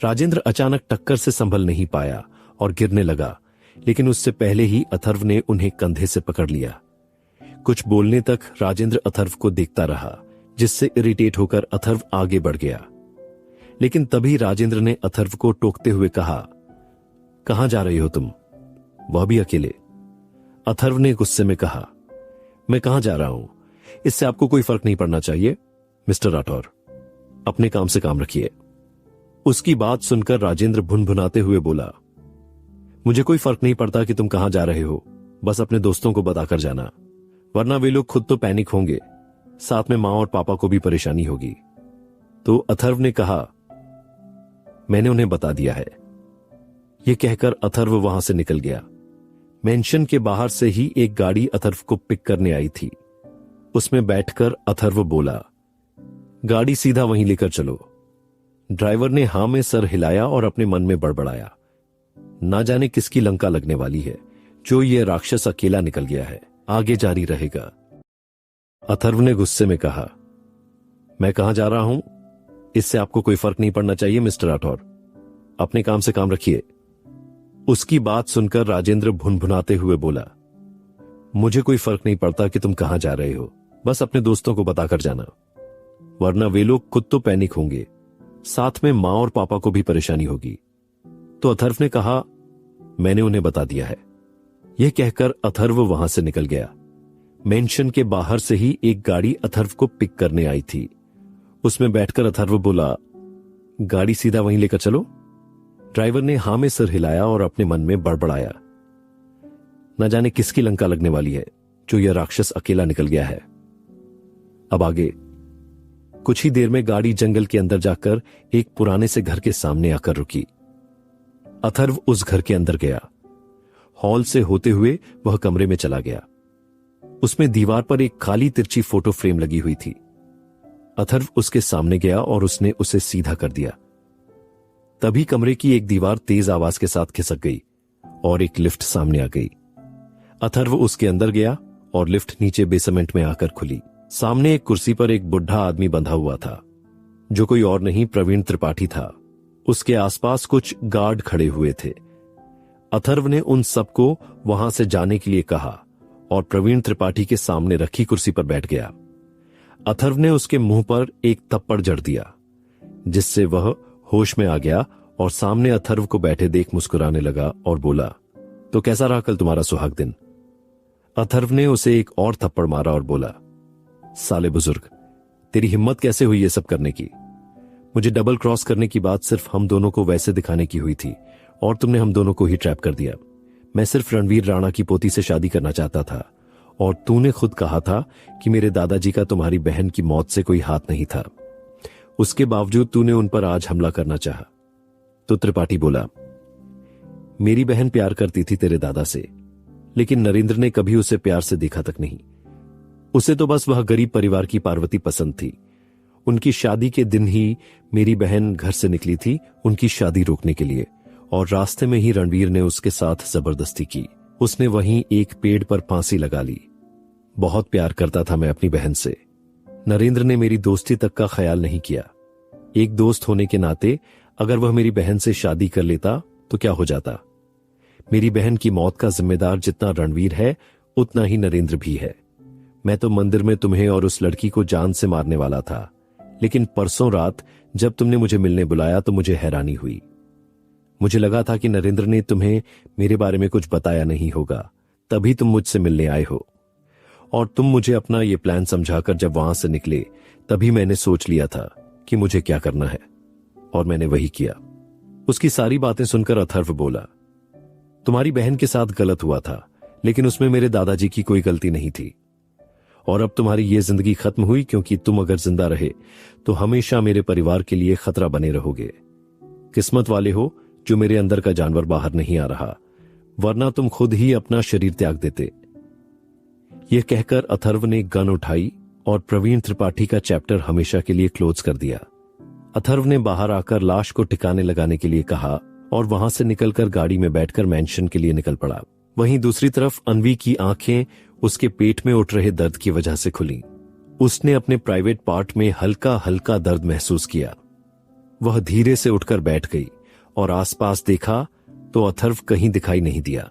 राजेंद्र अचानक टक्कर से संभल नहीं पाया और गिरने लगा, लेकिन उससे पहले ही अथर्व ने उन्हें कंधे से पकड़ लिया। कुछ बोलने तक राजेंद्र अथर्व को देखता रहा, जिससे इरिटेट होकर अथर्व आगे बढ़ गया। लेकिन तभी राजेंद्र ने अथर्व को टोकते हुए कहा, कहां जा रही हो तुम, वह भी अकेले? अथर्व ने गुस्से में कहा, मैं कहां जा रहा हूं, इससे आपको कोई फर्क नहीं पड़ना चाहिए। मिस्टर राठौर, अपने काम से काम रखिए। उसकी बात सुनकर राजेंद्र भुनभुनाते हुए बोला, मुझे कोई फर्क नहीं पड़ता कि तुम कहां जा रहे हो, बस अपने दोस्तों को बताकर जाना, वरना वे लोग खुद तो पैनिक होंगे साथ में मां और पापा को भी परेशानी होगी। तो अथर्व ने कहा, मैंने उन्हें बता दिया है। यह कहकर अथर्व वहां से निकल गया। मेंशन के बाहर से ही एक गाड़ी अथर्व को पिक करने आई थी। उसमें बैठकर अथर्व बोला, गाड़ी सीधा वहीं लेकर चलो। ड्राइवर ने हां में सर हिलाया और अपने मन में बड़बड़ाया, ना जाने किसकी लंका लगने वाली है, जो ये राक्षस अकेला निकल गया है, आगे जारी रहेगा। अथर्व ने गुस्से में कहा, मैं कहां जा रहा हूं, इससे आपको कोई फर्क नहीं पड़ना चाहिए मिस्टर राठौर, अपने काम से काम रखिए। उसकी बात सुनकर राजेंद्र भुनभुनाते हुए बोला, मुझे कोई फर्क नहीं पड़ता कि तुम कहां जा रहे हो, बस अपने दोस्तों को बताकर जाना, वरना वे लोग खुद तो पैनिक होंगे, साथ में मां और पापा को भी परेशानी होगी। तो अथर्व ने कहा, मैंने उन्हें बता दिया है। यह कहकर अथर्व वहां से निकल गया। मेंशन के बाहर से ही एक गाड़ी अथर्व को पिक करने आई थी। उसमें बैठकर अथर्व बोला, गाड़ी सीधा वहीं लेकर चलो। ड्राइवर ने हां में सिर हिलाया और अपने मन में बड़बड़ाया, न जाने किसकी लंका लगने वाली है, जो यह राक्षस अकेला निकल गया है। अब आगे। कुछ ही देर में गाड़ी जंगल के अंदर जाकर एक पुराने से घर के सामने आकर रुकी। अथर्व उस घर के अंदर गया। हॉल से होते हुए वह कमरे में चला गया। उसमें दीवार पर एक खाली तिरछी फोटो फ्रेम लगी हुई थी। अथर्व उसके सामने गया और उसने उसे सीधा कर दिया। तभी कमरे की एक दीवार तेज आवाज के साथ खिसक गई और एक लिफ्ट सामने आ गई। अथर्व उसके अंदर गया और लिफ्ट नीचे बेसमेंट में आकर खुली। सामने एक कुर्सी पर एक बुढ़ा आदमी बंधा हुआ था, जो कोई और नहीं प्रवीण त्रिपाठी था। उसके आसपास कुछ गार्ड खड़े हुए थे। अथर्व ने उन सबको वहां से जाने के लिए कहा और प्रवीण त्रिपाठी के सामने रखी कुर्सी पर बैठ गया। अथर्व ने उसके मुंह पर एक थप्पड़ जड़ दिया, जिससे वह होश में आ गया और सामने अथर्व को बैठे देख मुस्कुराने लगा और बोला, तो कैसा रहा कल तुम्हारा सुहाग दिन? अथर्व ने उसे एक और थप्पड़ मारा और बोला, साले बुजुर्ग, तेरी हिम्मत कैसे हुई ये सब करने की? मुझे डबल क्रॉस करने की बात सिर्फ हम दोनों को वैसे दिखाने की हुई थी और तुमने हम दोनों को ही ट्रैप कर दिया। मैं सिर्फ रणवीर राणा की पोती से शादी करना चाहता था और तूने खुद कहा था कि मेरे दादाजी का तुम्हारी बहन की मौत से कोई हाथ नहीं था। उसके बावजूद तूने उन पर आज हमला करना चाहा। तो त्रिपाठी बोला, मेरी बहन प्यार करती थी तेरे दादा से, लेकिन नरेंद्र ने कभी उसे प्यार से देखा तक नहीं। उसे तो बस वह गरीब परिवार की पार्वती पसंद थी। उनकी शादी के दिन ही मेरी बहन घर से निकली थी उनकी शादी रोकने के लिए, और रास्ते में ही रणवीर ने उसके साथ जबरदस्ती की। उसने वहीं एक पेड़ पर फांसी लगा ली। बहुत प्यार करता था मैं अपनी बहन से। नरेंद्र ने मेरी दोस्ती तक का ख्याल नहीं किया। एक दोस्त होने के नाते अगर वह मेरी बहन से शादी कर लेता तो क्या हो जाता? मेरी बहन की मौत का जिम्मेदार जितना रणवीर है, उतना ही नरेंद्र भी है। मैं तो मंदिर में तुम्हें और उस लड़की को जान से मारने वाला था, लेकिन परसों रात जब तुमने मुझे मिलने बुलाया तो मुझे हैरानी हुई। मुझे लगा था कि नरेंद्र ने तुम्हें मेरे बारे में कुछ बताया नहीं होगा, तभी तुम मुझसे मिलने आए हो। और तुम मुझे अपना ये प्लान समझाकर जब वहां से निकले, तभी मैंने सोच लिया था कि मुझे क्या करना है, और मैंने वही किया। उसकी सारी बातें सुनकर अथर्व बोला, तुम्हारी बहन के साथ गलत हुआ था, लेकिन उसमें मेरे दादाजी की कोई गलती नहीं थी। और अब तुम्हारी ये जिंदगी खत्म हुई, क्योंकि तुम अगर जिंदा रहे तो हमेशा मेरे परिवार के लिए खतरा बने रहोगे। किस्मत वाले हो जो मेरे अंदर का जानवर बाहर नहीं आ रहा, वरना तुम खुद ही अपना शरीर त्याग देते। यह कहकर अथर्व ने गन उठाई और प्रवीण त्रिपाठी का चैप्टर हमेशा के लिए क्लोज कर दिया। अथर्व ने बाहर आकर लाश को ठिकाने लगाने के लिए कहा और वहां से निकलकर गाड़ी में बैठकर मेंशन के लिए निकल पड़ा। वहीं दूसरी तरफ अनवी की आंखें उसके पेट में उठ रहे दर्द की वजह से खुली। उसने अपने प्राइवेट पार्ट में हल्का हल्का दर्द महसूस किया। वह धीरे से उठकर बैठ गई और आसपास देखा तो अथर्व कहीं दिखाई नहीं दिया।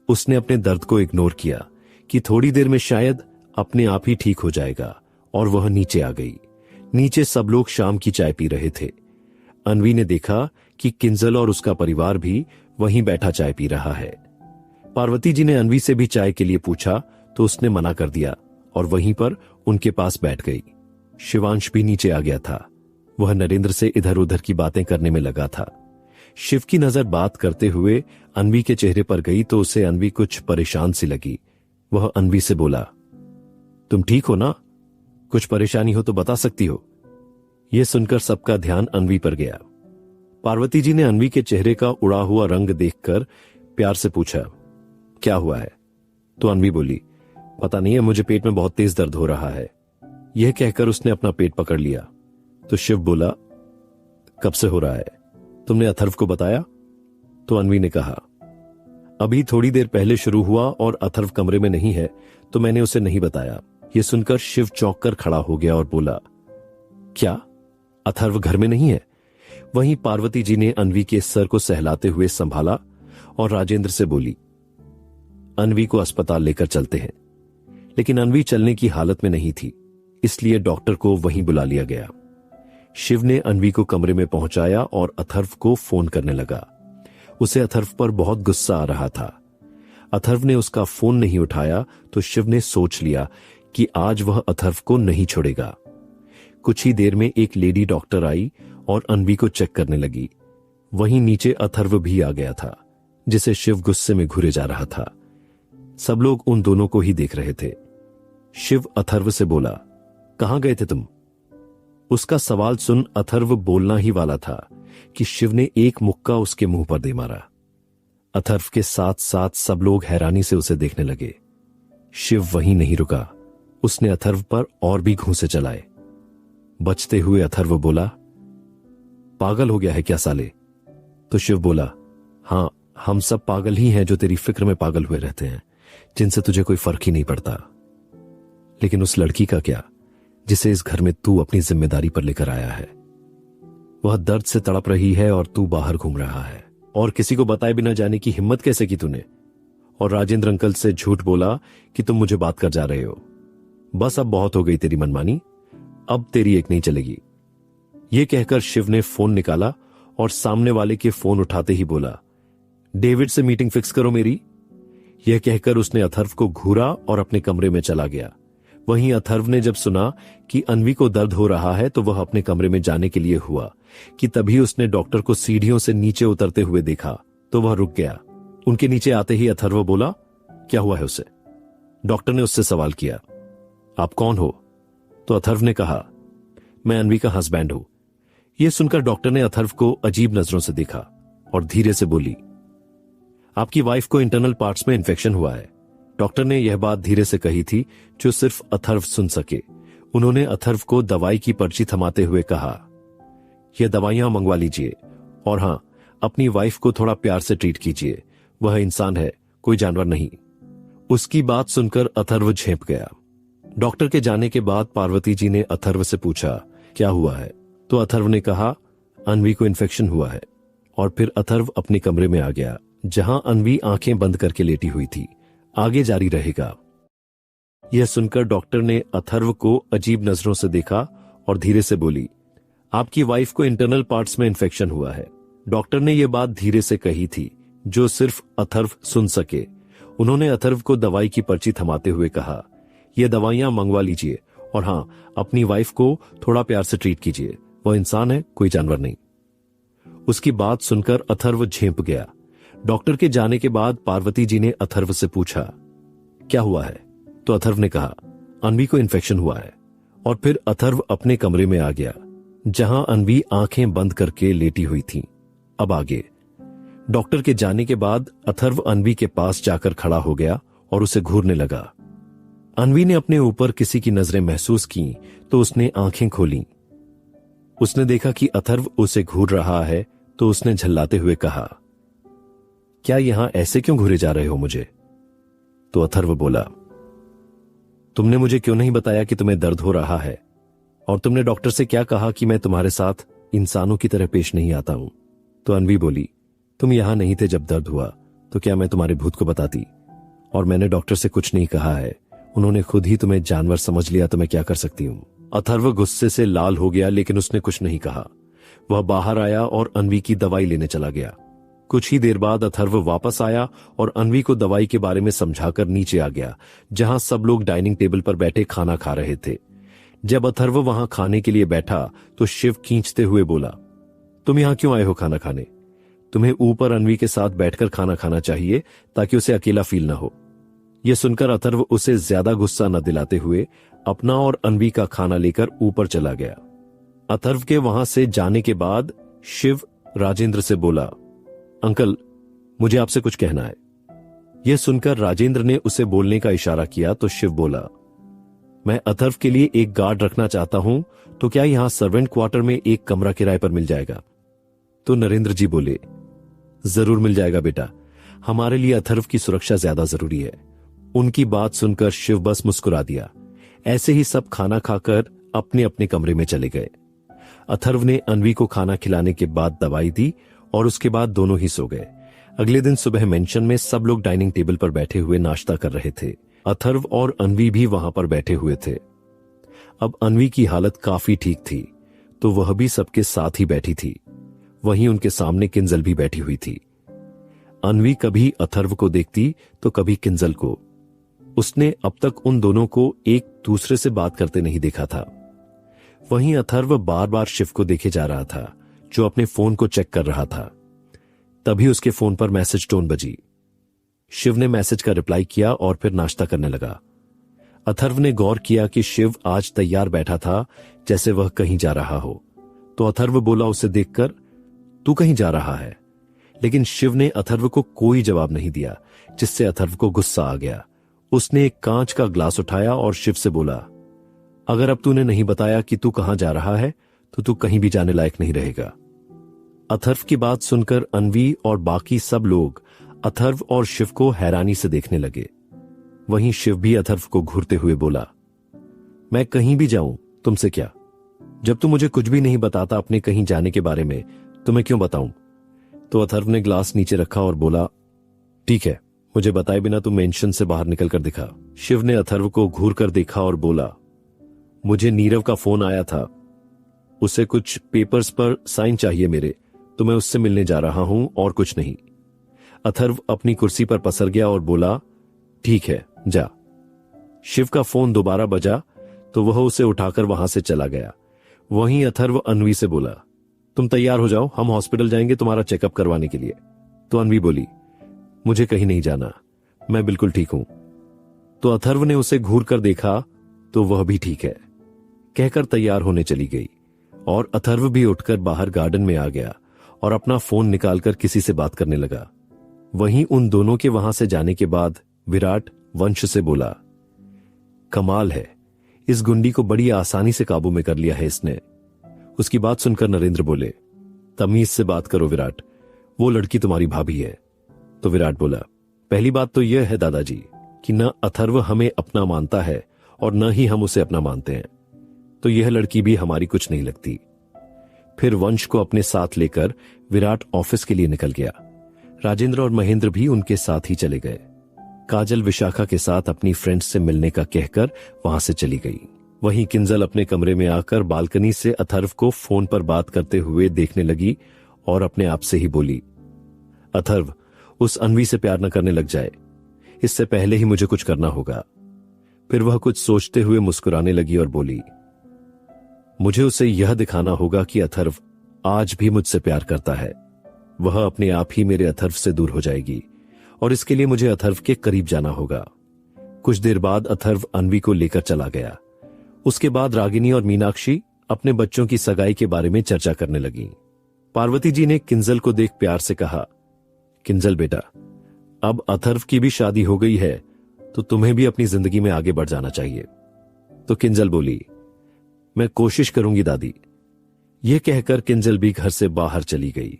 उसने अपने दर्द को इग्नोर किया कि थोड़ी देर में शायद अपने आप ही ठीक हो जाएगा, और वह नीचे आ गई। नीचे सब लोग शाम की चाय पी रहे थे। अनवी ने देखा कि किंजल और उसका परिवार भी वहीं बैठा चाय पी रहा है। पार्वती जी ने अनवी से भी चाय के लिए पूछा तो उसने मना कर दिया और वहीं पर उनके पास बैठ गई। शिवांश भी नीचे आ गया था। वह नरेंद्र से इधर उधर की बातें करने में लगा था। शिव की नजर बात करते हुए अनवी के चेहरे पर गई तो उसे अनवी कुछ परेशान सी लगी। वह अनवी से बोला, तुम ठीक हो ना? कुछ परेशानी हो तो बता सकती हो। यह सुनकर सबका ध्यान अन्वी पर गया। पार्वती जी ने अन्वी के चेहरे का उड़ा हुआ रंग देखकर प्यार से पूछा, क्या हुआ है? तो अन्वी बोली, पता नहीं है, मुझे पेट में बहुत तेज दर्द हो रहा है। यह कहकर उसने अपना पेट पकड़ लिया। तो शिव बोला, कब से हो रहा है? तुमने अथर्व को बताया? तो अन्वी ने कहा, अभी थोड़ी देर पहले शुरू हुआ और अथर्व कमरे में नहीं है तो मैंने उसे नहीं बताया। यह सुनकर शिव चौंक कर खड़ा हो गया और बोला, क्या अथर्व घर में नहीं है? वहीं पार्वती जी ने अन्वी के सर को सहलाते हुए संभाला और राजेंद्र से बोली, अन्वी को अस्पताल लेकर चलते हैं। लेकिन अन्वी चलने की हालत में नहीं थी, इसलिए डॉक्टर को वहीं बुला लिया गया। शिव ने अन्वी को कमरे में पहुंचाया और अथर्व को फोन करने लगा। उसे अथर्व पर बहुत गुस्सा आ रहा था। अथर्व ने उसका फोन नहीं उठाया तो शिव ने सोच लिया कि आज वह अथर्व को नहीं छोड़ेगा। कुछ ही देर में एक लेडी डॉक्टर आई और अन्वी को चेक करने लगी। वहीं नीचे अथर्व भी आ गया था, जिसे शिव गुस्से में घूरे जा रहा था। सब लोग उन दोनों को ही देख रहे थे। शिव अथर्व से बोला, कहां गए थे तुम? उसका सवाल सुन अथर्व बोलना ही वाला था कि शिव ने एक मुक्का उसके मुंह पर दे मारा। अथर्व के साथ साथ सब लोग हैरानी से उसे देखने लगे। शिव वहीं नहीं रुका, उसने अथर्व पर और भी घूंसे चलाए। बचते हुए अथर्व बोला, पागल हो गया है क्या साले? तो शिव बोला, हां, हम सब पागल ही हैं जो तेरी फिक्र में पागल हुए रहते हैं, जिनसे तुझे कोई फर्क ही नहीं पड़ता। लेकिन उस लड़की का क्या, जिसे इस घर में तू अपनी जिम्मेदारी पर लेकर आया है? वह दर्द से तड़प रही है और तू बाहर घूम रहा है, और किसी को बताए बिना जाने की हिम्मत कैसे की तूने? और राजेंद्र अंकल से झूठ बोला कि तुम मुझे बात कर जा रहे हो। बस अब बहुत हो गई तेरी मनमानी, अब तेरी एक नहीं चलेगी। यह कहकर शिव ने फोन निकाला और सामने वाले के फोन उठाते ही बोला, डेविड से मीटिंग फिक्स करो मेरी। यह कहकर उसने अथर्व को घूरा और अपने कमरे में चला गया। वहीं अथर्व ने जब सुना कि अन्वी को दर्द हो रहा है तो वह अपने कमरे में जाने के लिए हुआ कि तभी उसने डॉक्टर को सीढ़ियों से नीचे उतरते हुए देखा तो वह रुक गया। उनके नीचे आते ही अथर्व बोला, क्या हुआ है उसे? डॉक्टर ने उससे सवाल किया, आप कौन हो? तो अथर्व ने कहा, मैं अन्वी का हस्बैंड हूं। यह सुनकर डॉक्टर ने अथर्व को अजीब नजरों से देखा और धीरे से बोली, आपकी वाइफ को इंटरनल पार्ट्स में इंफेक्शन हुआ है। डॉक्टर ने यह बात धीरे से कही थी जो सिर्फ अथर्व सुन सके। उन्होंने अथर्व को दवाई की पर्ची थमाते हुए कहा, यह दवाइयां मंगवा लीजिए और हां, अपनी वाइफ को थोड़ा प्यार से ट्रीट कीजिए, वह इंसान है, कोई जानवर नहीं। उसकी बात सुनकर अथर्व झेंप गया। डॉक्टर के जाने के बाद पार्वती जी ने अथर्व से पूछा, क्या हुआ है? तो अथर्व ने कहा, अन्वी को इन्फेक्शन हुआ है। और फिर अथर्व अपने कमरे में आ गया, जहां अन्वी आंखें बंद करके लेटी हुई थी। आगे जारी रहेगा। यह सुनकर डॉक्टर ने अथर्व को अजीब नजरों से देखा और धीरे से बोली, आपकी वाइफ को इंटरनल पार्ट्स में इंफेक्शन हुआ है। डॉक्टर ने यह बात धीरे से कही थी जो सिर्फ अथर्व सुन सके। उन्होंने अथर्व को दवाई की पर्ची थमाते हुए कहा, यह दवाइयां मंगवा लीजिए और हां, अपनी वाइफ को थोड़ा प्यार से ट्रीट कीजिए, वह इंसान है, कोई जानवर नहीं। उसकी बात सुनकर अथर्व झेंप गया। डॉक्टर के जाने के बाद पार्वती जी ने अथर्व से पूछा, क्या हुआ है? तो अथर्व ने कहा, अन्वी को इन्फेक्शन हुआ है। और फिर अथर्व अपने कमरे में आ गया, जहां अन्वी आंखें बंद करके लेटी हुई थी। अब आगे। डॉक्टर के जाने के बाद अथर्व अन्वी के पास जाकर खड़ा हो गया और उसे घूरने लगा। अन्वी ने अपने ऊपर किसी की नजरें महसूस की तो उसने आंखें खोली। उसने देखा कि अथर्व उसे घूर रहा है तो उसने झल्लाते हुए कहा, क्या यहां ऐसे क्यों घूरे जा रहे हो मुझे? तो अथर्व बोला, तुमने मुझे क्यों नहीं बताया कि तुम्हें दर्द हो रहा है? और तुमने डॉक्टर से क्या कहा कि मैं तुम्हारे साथ इंसानों की तरह पेश नहीं आता हूं? तो अन्वी बोली, तुम यहां नहीं थे जब दर्द हुआ, तो क्या मैं तुम्हारे भूत को बताती? और मैंने डॉक्टर से कुछ नहीं कहा है, उन्होंने खुद ही तुम्हें जानवर समझ लिया तो मैं क्या कर सकती हूं? अथर्व गुस्से से लाल हो गया लेकिन उसने कुछ नहीं कहा। वह बाहर आया और अन्वी की दवाई लेने चला गया। कुछ ही देर बाद अथर्व वापस आया और अन्वी को दवाई के बारे में समझाकर नीचे आ गया, जहां सब लोग डाइनिंग टेबल पर बैठे खाना खा रहे थे। जब अथर्व वहां खाने के लिए बैठा तो शिव खींचते हुए बोला, तुम यहां क्यों आए हो खाना खाने? तुम्हें ऊपर अन्वी के साथ बैठकर खाना खाना चाहिए ताकि उसे अकेला फील ना हो। यह सुनकर अथर्व उसे ज्यादा गुस्सा न दिलाते हुए अपना और अनवी का खाना लेकर ऊपर चला गया। अथर्व के वहां से जाने के बाद शिव राजेंद्र से बोला, अंकल मुझे आपसे कुछ कहना है। यह सुनकर राजेंद्र ने उसे बोलने का इशारा किया तो शिव बोला, मैं अथर्व के लिए एक गार्ड रखना चाहता हूं, तो क्या यहां सर्वेंट क्वार्टर में एक कमरा किराए पर मिल जाएगा? तो नरेंद्र जी बोले, जरूर मिल जाएगा बेटा, हमारे लिए अथर्व की सुरक्षा ज्यादा जरूरी है। उनकी बात सुनकर शिव बस मुस्कुरा दिया। ऐसे ही सब खाना खाकर अपने अपने कमरे में चले गए। अथर्व ने अनवी को खाना खिलाने के बाद दवाई दी और उसके बाद दोनों ही सो गए। अगले दिन सुबह मेंशन में सब लोग डाइनिंग टेबल पर बैठे हुए नाश्ता कर रहे थे। अथर्व और अनवी भी वहां पर बैठे हुए थे। अब अनवी की हालत काफी ठीक थी, तो वह भी सबके साथ ही बैठी थी। वहीं उनके सामने किंजल भी बैठी हुई थी। अनवी कभी अथर्व को देखती तो कभी किंजल को। उसने अब तक उन दोनों को एक दूसरे से बात करते नहीं देखा था। वहीं अथर्व बार बार शिव को देखे जा रहा था, जो अपने फोन को चेक कर रहा था। तभी उसके फोन पर मैसेज टोन बजी। शिव ने मैसेज का रिप्लाई किया और फिर नाश्ता करने लगा। अथर्व ने गौर किया कि शिव आज तैयार बैठा था, जैसे वह कहीं जा रहा हो। तो अथर्व बोला उसे देखकर, तू कहीं जा रहा है? लेकिन शिव ने अथर्व को कोई जवाब नहीं दिया, जिससे अथर्व को गुस्सा आ गया। उसने एक कांच का ग्लास उठाया और शिव से बोला, अगर अब तूने नहीं बताया कि तू कहां जा रहा है तो तू कहीं भी जाने लायक नहीं रहेगा। अथर्व की बात सुनकर अनवी और बाकी सब लोग अथर्व और शिव को हैरानी से देखने लगे। वहीं शिव भी अथर्व को घूरते हुए बोला, मैं कहीं भी जाऊं तुमसे क्या? जब तू मुझे कुछ भी नहीं बताता अपने कहीं जाने के बारे में, तो मैं क्यों बताऊं? तो अथर्व ने ग्लास नीचे रखा और बोला, ठीक है, मुझे बताए बिना तू मेंशन से बाहर निकल कर दिखा। शिव ने अथर्व को घूर कर देखा और बोला, मुझे नीरव का फोन आया था, उसे कुछ पेपर्स पर साइन चाहिए मेरे, तो मैं उससे मिलने जा रहा हूं और कुछ नहीं। अथर्व अपनी कुर्सी पर पसर गया और बोला, ठीक है जा। शिव का फोन दोबारा बजा तो वह उसे उठाकर वहां से चला गया। वहीं अथर्व अनवी से बोला, तुम तैयार हो जाओ, हम हॉस्पिटल जाएंगे तुम्हारा चेकअप करवाने के लिए। तो अनवी बोली, मुझे कहीं नहीं जाना, मैं बिल्कुल ठीक हूं। तो अथर्व ने उसे घूर कर देखा तो वह भी ठीक है, कहकर तैयार होने चली गई। और अथर्व भी उठकर बाहर गार्डन में आ गया और अपना फोन निकालकर किसी से बात करने लगा। वहीं उन दोनों के वहां से जाने के बाद विराट वंश से बोला, कमाल है, इस गुंडी को बड़ी आसानी से काबू में कर लिया है इसने। उसकी बात सुनकर नरेंद्र बोले, तमीज से बात करो विराट, वो लड़की तुम्हारी भाभी है। तो विराट बोला, पहली बात तो यह है दादाजी कि न अथर्व हमें अपना मानता है और न ही हम उसे अपना मानते हैं, तो यह लड़की भी हमारी कुछ नहीं लगती। फिर वंश को अपने साथ लेकर विराट ऑफिस के लिए निकल गया। राजेंद्र और महेंद्र भी उनके साथ ही चले गए। काजल विशाखा के साथ अपनी फ्रेंड्स से मिलने का कहकर वहां से चली गई। वहीं किंजल अपने कमरे में आकर बालकनी से अथर्व को फोन पर बात करते हुए देखने लगी और अपने आप से ही बोली, अथर्व उस अनवी से प्यार न करने लग जाए, इससे पहले ही मुझे कुछ करना होगा। फिर वह कुछ सोचते हुए मुस्कुराने लगी और बोली, मुझे उसे यह दिखाना होगा कि अथर्व आज भी मुझसे प्यार करता है। वह अपने आप ही मेरे अथर्व से दूर हो जाएगी और इसके लिए मुझे अथर्व के करीब जाना होगा। कुछ देर बाद अथर्व अनवी को लेकर चला गया। उसके बाद रागिनी और मीनाक्षी अपने बच्चों की सगाई के बारे में चर्चा करने लगी। पार्वती जी ने किंजल को देख प्यार से कहा, किंजल बेटा, अब अथर्व की भी शादी हो गई है, तो तुम्हें भी अपनी जिंदगी में आगे बढ़ जाना चाहिए। तो किंजल बोली, मैं कोशिश करूंगी दादी। यह कहकर किंजल भी घर से बाहर चली गई।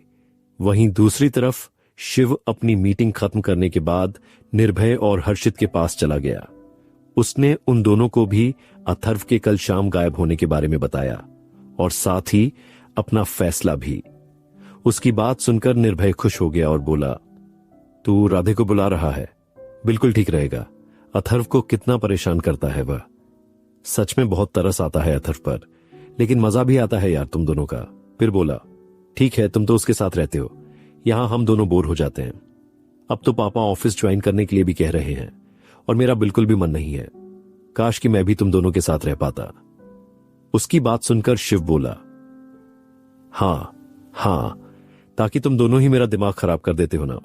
वहीं दूसरी तरफ शिव अपनी मीटिंग खत्म करने के बाद निर्भय और हर्षित के पास चला गया। उसने उन दोनों को भी अथर्व के कल शाम गायब होने के बारे में बताया और साथ ही अपना फैसला भी। उसकी बात सुनकर निर्भय खुश हो गया और बोला, तू राधे को बुला रहा है? बिल्कुल ठीक रहेगा। अथर्व को कितना परेशान करता है वह। सच में बहुत तरस आता है अथर्व पर, लेकिन मजा भी आता है यार तुम दोनों का। फिर बोला, ठीक है, तुम तो उसके साथ रहते हो, यहां हम दोनों बोर हो जाते हैं। अब तो पापा ऑफिस ज्वाइन करने के लिए भी कह रहे हैं और मेरा बिल्कुल भी मन नहीं है। काश कि मैं भी तुम दोनों के साथ रह पाता। उसकी बात सुनकर शिव बोला, हाँ, ताकि तुम दोनों ही मेरा दिमाग खराब कर देते हो ना।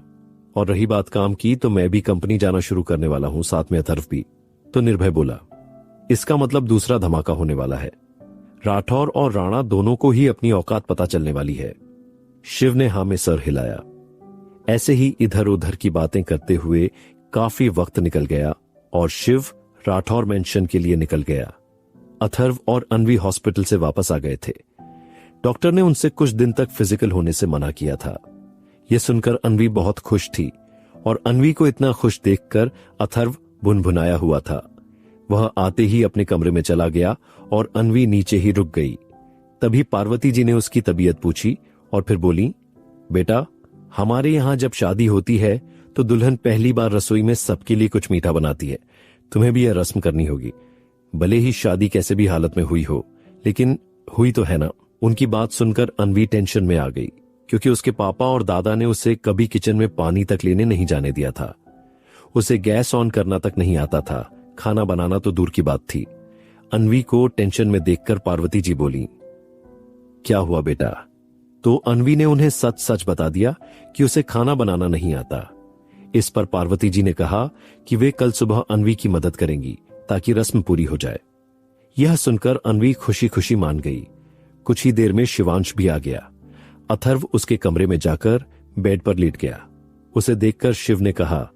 और रही बात काम की, तो मैं भी कंपनी जाना शुरू करने वाला हूं, साथ में अथर्व भी। तो निर्भय बोला, इसका मतलब दूसरा धमाका होने वाला है। राठौर और राणा दोनों को ही अपनी औकात पता चलने वाली है। शिव ने हाँ में सर हिलाया। ऐसे ही इधर उधर की बातें करते हुए काफी वक्त निकल गया और शिव राठौर मेंशन के लिए निकल गया। अथर्व और अन्वी हॉस्पिटल से वापस आ गए थे। डॉक्टर ने उनसे कुछ दिन तक फिजिकल होने से मना किया था। यह सुनकर अन्वी बहुत खुश थी और अन्वी को इतना खुश देखकर अथर्व भुनभुनाया हुआ था। वह आते ही अपने कमरे में चला गया और अन्वी नीचे ही रुक गई। तभी पार्वती जी ने उसकी तबीयत पूछी और फिर बोली, बेटा, हमारे यहां जब शादी होती है तो दुल्हन पहली बार रसोई में सबके लिए कुछ मीठा बनाती है। तुम्हें भी यह रस्म करनी होगी। भले ही शादी कैसे भी हालत में हुई हो, लेकिन हुई तो है ना। उनकी बात सुनकर अन्वी टेंशन में आ गई, क्योंकि उसके पापा और दादा ने उसे कभी किचन में पानी तक लेने नहीं जाने दिया था। उसे गैस ऑन करना तक नहीं आता था, खाना बनाना तो दूर की बात थी। अन्वी को टेंशन में देखकर पार्वती जी बोली, क्या हुआ बेटा? तो अन्वी ने उन्हें सच सच बता दिया कि उसे खाना बनाना नहीं आता। इस पर पार्वती जी ने कहा कि वे कल सुबह अन्वी की मदद करेंगी ताकि रस्म पूरी हो जाए। यह सुनकर अन्वी खुशी खुशी मान गई। कुछ ही देर में शिवांश भी आ गया। अथर्व उसके कमरे में जाकर बेड पर लेट गया। उसे देखकर शिव ने कहा,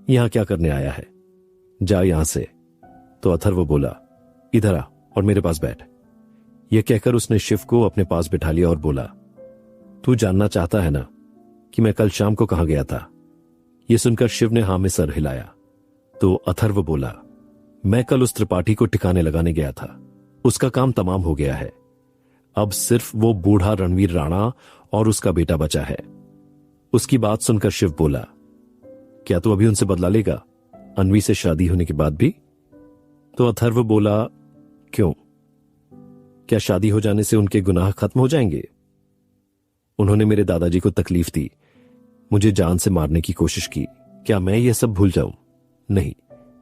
यहां क्या करने आया है? जा यहां से। तो अथर्व बोला, इधर आ और मेरे पास बैठ। यह कहकर उसने शिव को अपने पास बिठा लिया और बोला, तू जानना चाहता है ना कि मैं कल शाम को कहां गया था? यह सुनकर शिव ने हाँ में सर हिलाया। तो अथर्व बोला, मैं कल उस त्रिपाठी को ठिकाने लगाने गया था। उसका काम तमाम हो गया है। अब सिर्फ वो बूढ़ा रणवीर राणा और उसका बेटा बचा है। उसकी बात सुनकर शिव बोला, क्या तू अभी उनसे बदला लेगा, अन्वी से शादी होने के बाद भी? तो अथर्व बोला, क्यों? क्या शादी हो जाने से उनके गुनाह खत्म हो जाएंगे? उन्होंने मेरे दादाजी को तकलीफ दी, मुझे जान से मारने की कोशिश की। क्या मैं यह सब भूल जाऊं? नहीं,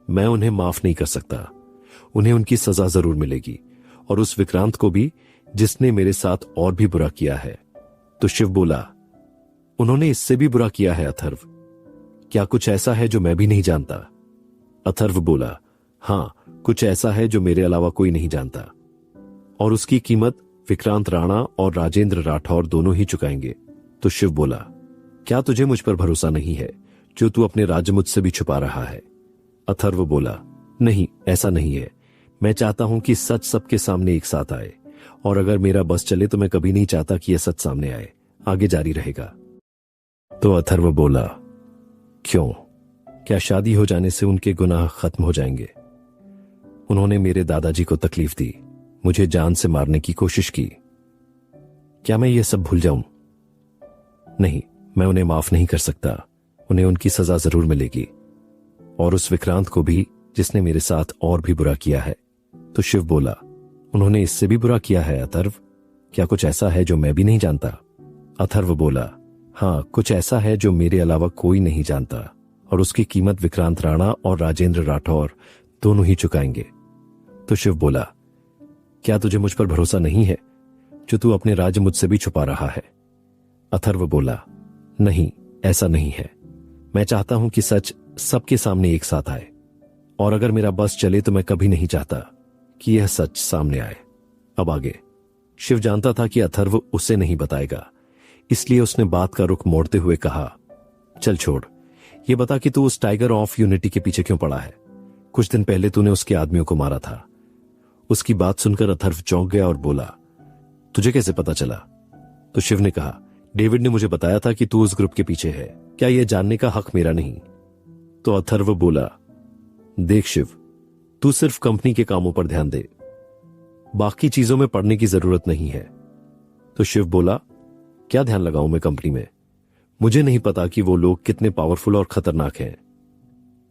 मैं उन्हें माफ नहीं कर सकता। उन्हें उनकी सजा जरूर मिलेगी, और उस विक्रांत को भी, जिसने मेरे साथ और भी बुरा किया है। तो शिव बोला, उन्होंने इससे भी बुरा किया है अथर्व। क्या कुछ ऐसा है जो मैं भी नहीं जानता? अथर्व बोला, हां, कुछ ऐसा है जो मेरे अलावा कोई नहीं जानता, और उसकी कीमत विक्रांत राणा और राजेंद्र राठौर दोनों ही चुकाएंगे। तो शिव बोला, क्या तुझे मुझ पर भरोसा नहीं है जो तू अपने राज्य मुझसे भी छुपा रहा है? अथर्व बोला, नहीं, ऐसा नहीं है। मैं चाहता हूं कि सच सबके सामने एक साथ आए, और अगर मेरा बस चले तो मैं कभी नहीं चाहता कि यह सच सामने आए। आगे जारी रहेगा। तो अथर्व बोला, क्यों? क्या शादी हो जाने से उनके गुनाह खत्म हो जाएंगे? उन्होंने मेरे दादाजी को तकलीफ दी, मुझे जान से मारने की कोशिश की। क्या मैं ये सब भूल जाऊं? नहीं, मैं उन्हें माफ नहीं कर सकता। उन्हें उनकी सजा जरूर मिलेगी, और उस विक्रांत को भी, जिसने मेरे साथ और भी बुरा किया है। तो शिव बोला, उन्होंने इससे भी बुरा किया है अथर्व? क्या कुछ ऐसा है जो मैं भी नहीं जानता? अथर्व बोला, हां, कुछ ऐसा है जो मेरे अलावा कोई नहीं जानता, और उसकी कीमत विक्रांत राणा और राजेंद्र राठौर दोनों ही चुकाएंगे। तो शिव बोला, क्या तुझे मुझ पर भरोसा नहीं है जो तू अपने राज मुझसे भी छुपा रहा है? अथर्व बोला, नहीं, ऐसा नहीं है। मैं चाहता हूं कि सच सबके सामने एक साथ आए, और अगर मेरा बस चले तो मैं कभी नहीं चाहता कि यह सच सामने आए। अब आगे। शिव जानता था कि अथर्व उसे नहीं बताएगा, इसलिए उसने बात का रुख मोड़ते हुए कहा, चल छोड़, ये बता कि तू उस टाइगर ऑफ यूनिटी के पीछे क्यों पड़ा है? कुछ दिन पहले तूने उसके आदमियों को मारा था। उसकी बात सुनकर अथर्व चौंक गया और बोला, तुझे कैसे पता चला? तो शिव ने कहा, डेविड ने मुझे बताया था कि तू उस ग्रुप के पीछे है। क्या यह जानने का हक मेरा नहीं? तो अथर्व बोला, देख शिव, तू सिर्फ कंपनी के कामों पर ध्यान दे, बाकी चीजों में पड़ने की जरूरत नहीं है। तो शिव बोला, क्या ध्यान लगाऊं मैं कंपनी में? मुझे नहीं पता कि वो लोग कितने पावरफुल और खतरनाक हैं।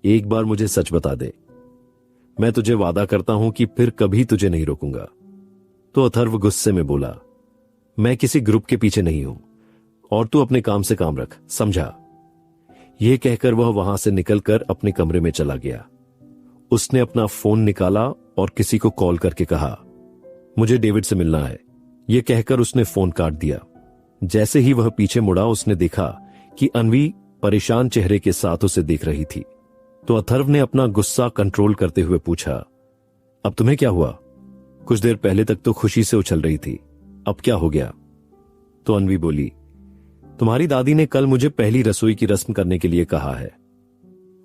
एक बार मुझे सच बता दे, मैं तुझे वादा करता हूं कि फिर कभी तुझे नहीं रोकूंगा। तो अथर्व गुस्से में बोला, मैं किसी ग्रुप के पीछे नहीं हूं, और तू अपने काम से काम रख, समझा? यह कहकर वह वहां से निकलकर अपने कमरे में चला गया। उसने अपना फोन निकाला और किसी को कॉल करके कहा, मुझे डेविड से मिलना है। यह कहकर उसने फोन काट दिया। जैसे ही वह पीछे मुड़ा, उसने देखा कि अन्वी परेशान चेहरे के साथ उसे देख रही थी। तो अथर्व ने अपना गुस्सा कंट्रोल करते हुए पूछा, अब तुम्हें क्या हुआ? कुछ देर पहले तक तो खुशी से उछल रही थी, अब क्या हो गया? तो अन्वी बोली, तुम्हारी दादी ने कल मुझे पहली रसोई की रस्म करने के लिए कहा है,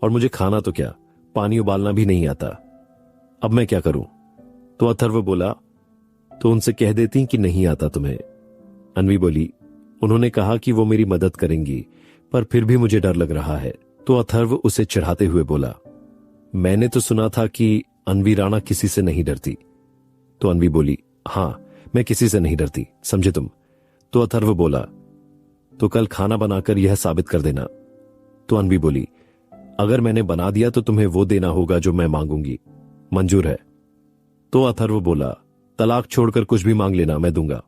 और मुझे खाना तो क्या, पानी उबालना भी नहीं आता। अब मैं क्या करूं? तो अथर्व बोला, तो उनसे कह देती कि नहीं आता तुम्हें। अन्वी बोली, उन्होंने कहा कि वो मेरी मदद करेंगी, पर फिर भी मुझे डर लग रहा है। तो अथर्व उसे चिढ़ाते हुए बोला, मैंने तो सुना था कि अन्वी राणा किसी से नहीं डरती। तो अन्वी बोली, हां, मैं किसी से नहीं डरती, समझे तुम? तो अथर्व बोला, तो कल खाना बनाकर यह साबित कर देना। तो अन्वी बोली, अगर मैंने बना दिया तो तुम्हें वो देना होगा जो मैं मांगूंगी, मंजूर है? तो अथर्व बोला, तलाक छोड़कर कुछ भी मांग लेना, मैं दूंगा।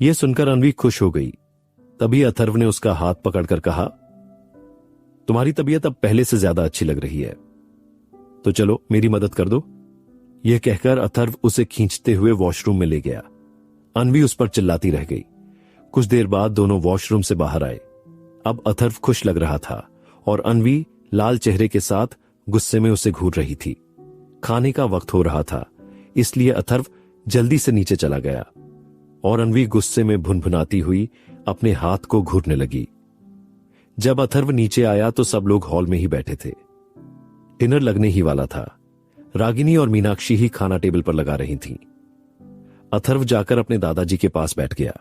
यह सुनकर अन्वी खुश हो गई। तभी अथर्व ने उसका हाथ पकड़कर कहा, तुम्हारी तबीयत अब पहले से ज्यादा अच्छी लग रही है, तो चलो मेरी मदद कर दो। यह कहकर अथर्व उसे खींचते हुए वॉशरूम में ले गया। अन्वी उस पर चिल्लाती रह गई। कुछ देर बाद दोनों वॉशरूम से बाहर आए। अब अथर्व खुश लग रहा था और अन्वी लाल चेहरे के साथ गुस्से में उसे घूर रही थी। खाने का वक्त हो रहा था, इसलिए अथर्व जल्दी से नीचे चला गया और अन्वी गुस्से में भुनभुनाती हुई अपने हाथ को घूरने लगी। जब अथर्व नीचे आया तो सब लोग हॉल में ही बैठे थे। डिनर लगने ही वाला था। रागिनी और मीनाक्षी ही खाना टेबल पर लगा रही थीं। अथर्व जाकर अपने दादाजी के पास बैठ गया।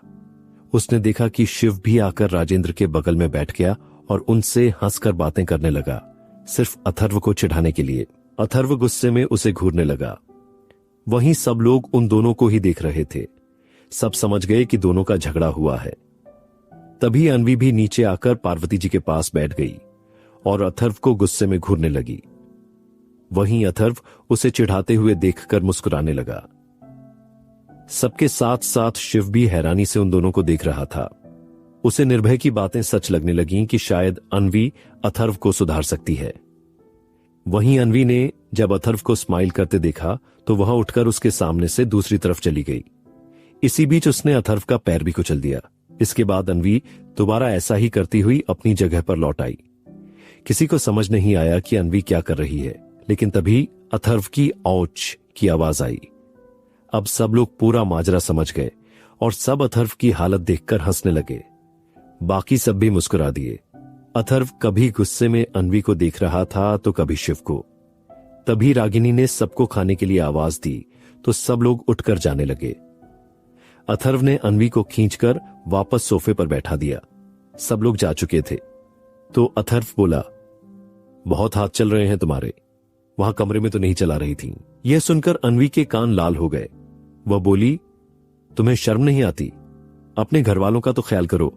उसने देखा कि शिव भी आकर राजेंद्र के बगल में बैठ गया और उनसे हंसकर बातें करने लगा, सिर्फ अथर्व को चिढ़ाने के लिए। अथर्व गुस्से में उसे घूरने लगा। वहीं सब लोग उन दोनों को ही देख रहे थे। सब समझ गए कि दोनों का झगड़ा हुआ है। तभी अन्वी भी नीचे आकर पार्वती जी के पास बैठ गई और अथर्व को गुस्से में घूरने लगी। वहीं अथर्व उसे चिढ़ाते हुए देखकर मुस्कुराने लगा। सबके साथ साथ शिव भी हैरानी से उन दोनों को देख रहा था। उसे निर्भय की बातें सच लगने लगीं कि शायद अन्वी अथर्व को सुधार सकती है। वहीं अन्वी ने जब अथर्व को स्माइल करते देखा तो वह उठकर उसके सामने से दूसरी तरफ चली गई। इसी बीच उसने अथर्व का पैर भी कुचल दिया। इसके बाद अन्वी दोबारा ऐसा ही करती हुई अपनी जगह पर लौट आई। किसी को समझ नहीं आया कि अन्वी क्या कर रही है, लेकिन तभी अथर्व की औच की आवाज आई। अब सब लोग पूरा माजरा समझ गए और सब अथर्व की हालत देखकर हंसने लगे। बाकी सब भी मुस्कुरा दिए। अथर्व कभी गुस्से में अन्वी को देख रहा था तो कभी शिव को। तभी रागिनी ने सबको खाने के लिए आवाज दी तो सब लोग उठकर जाने लगे। अथर्व ने अन्वी को खींचकर वापस सोफे पर बैठा दिया। सब लोग जा चुके थे। तो अथर्व बोला, बहुत हाथ चल रहे हैं तुम्हारे, वहां कमरे में तो नहीं चला रही थी। यह सुनकर अन्वी के कान लाल हो गए। वह बोली, तुम्हें शर्म नहीं आती? अपने घर वालों का तो ख्याल करो।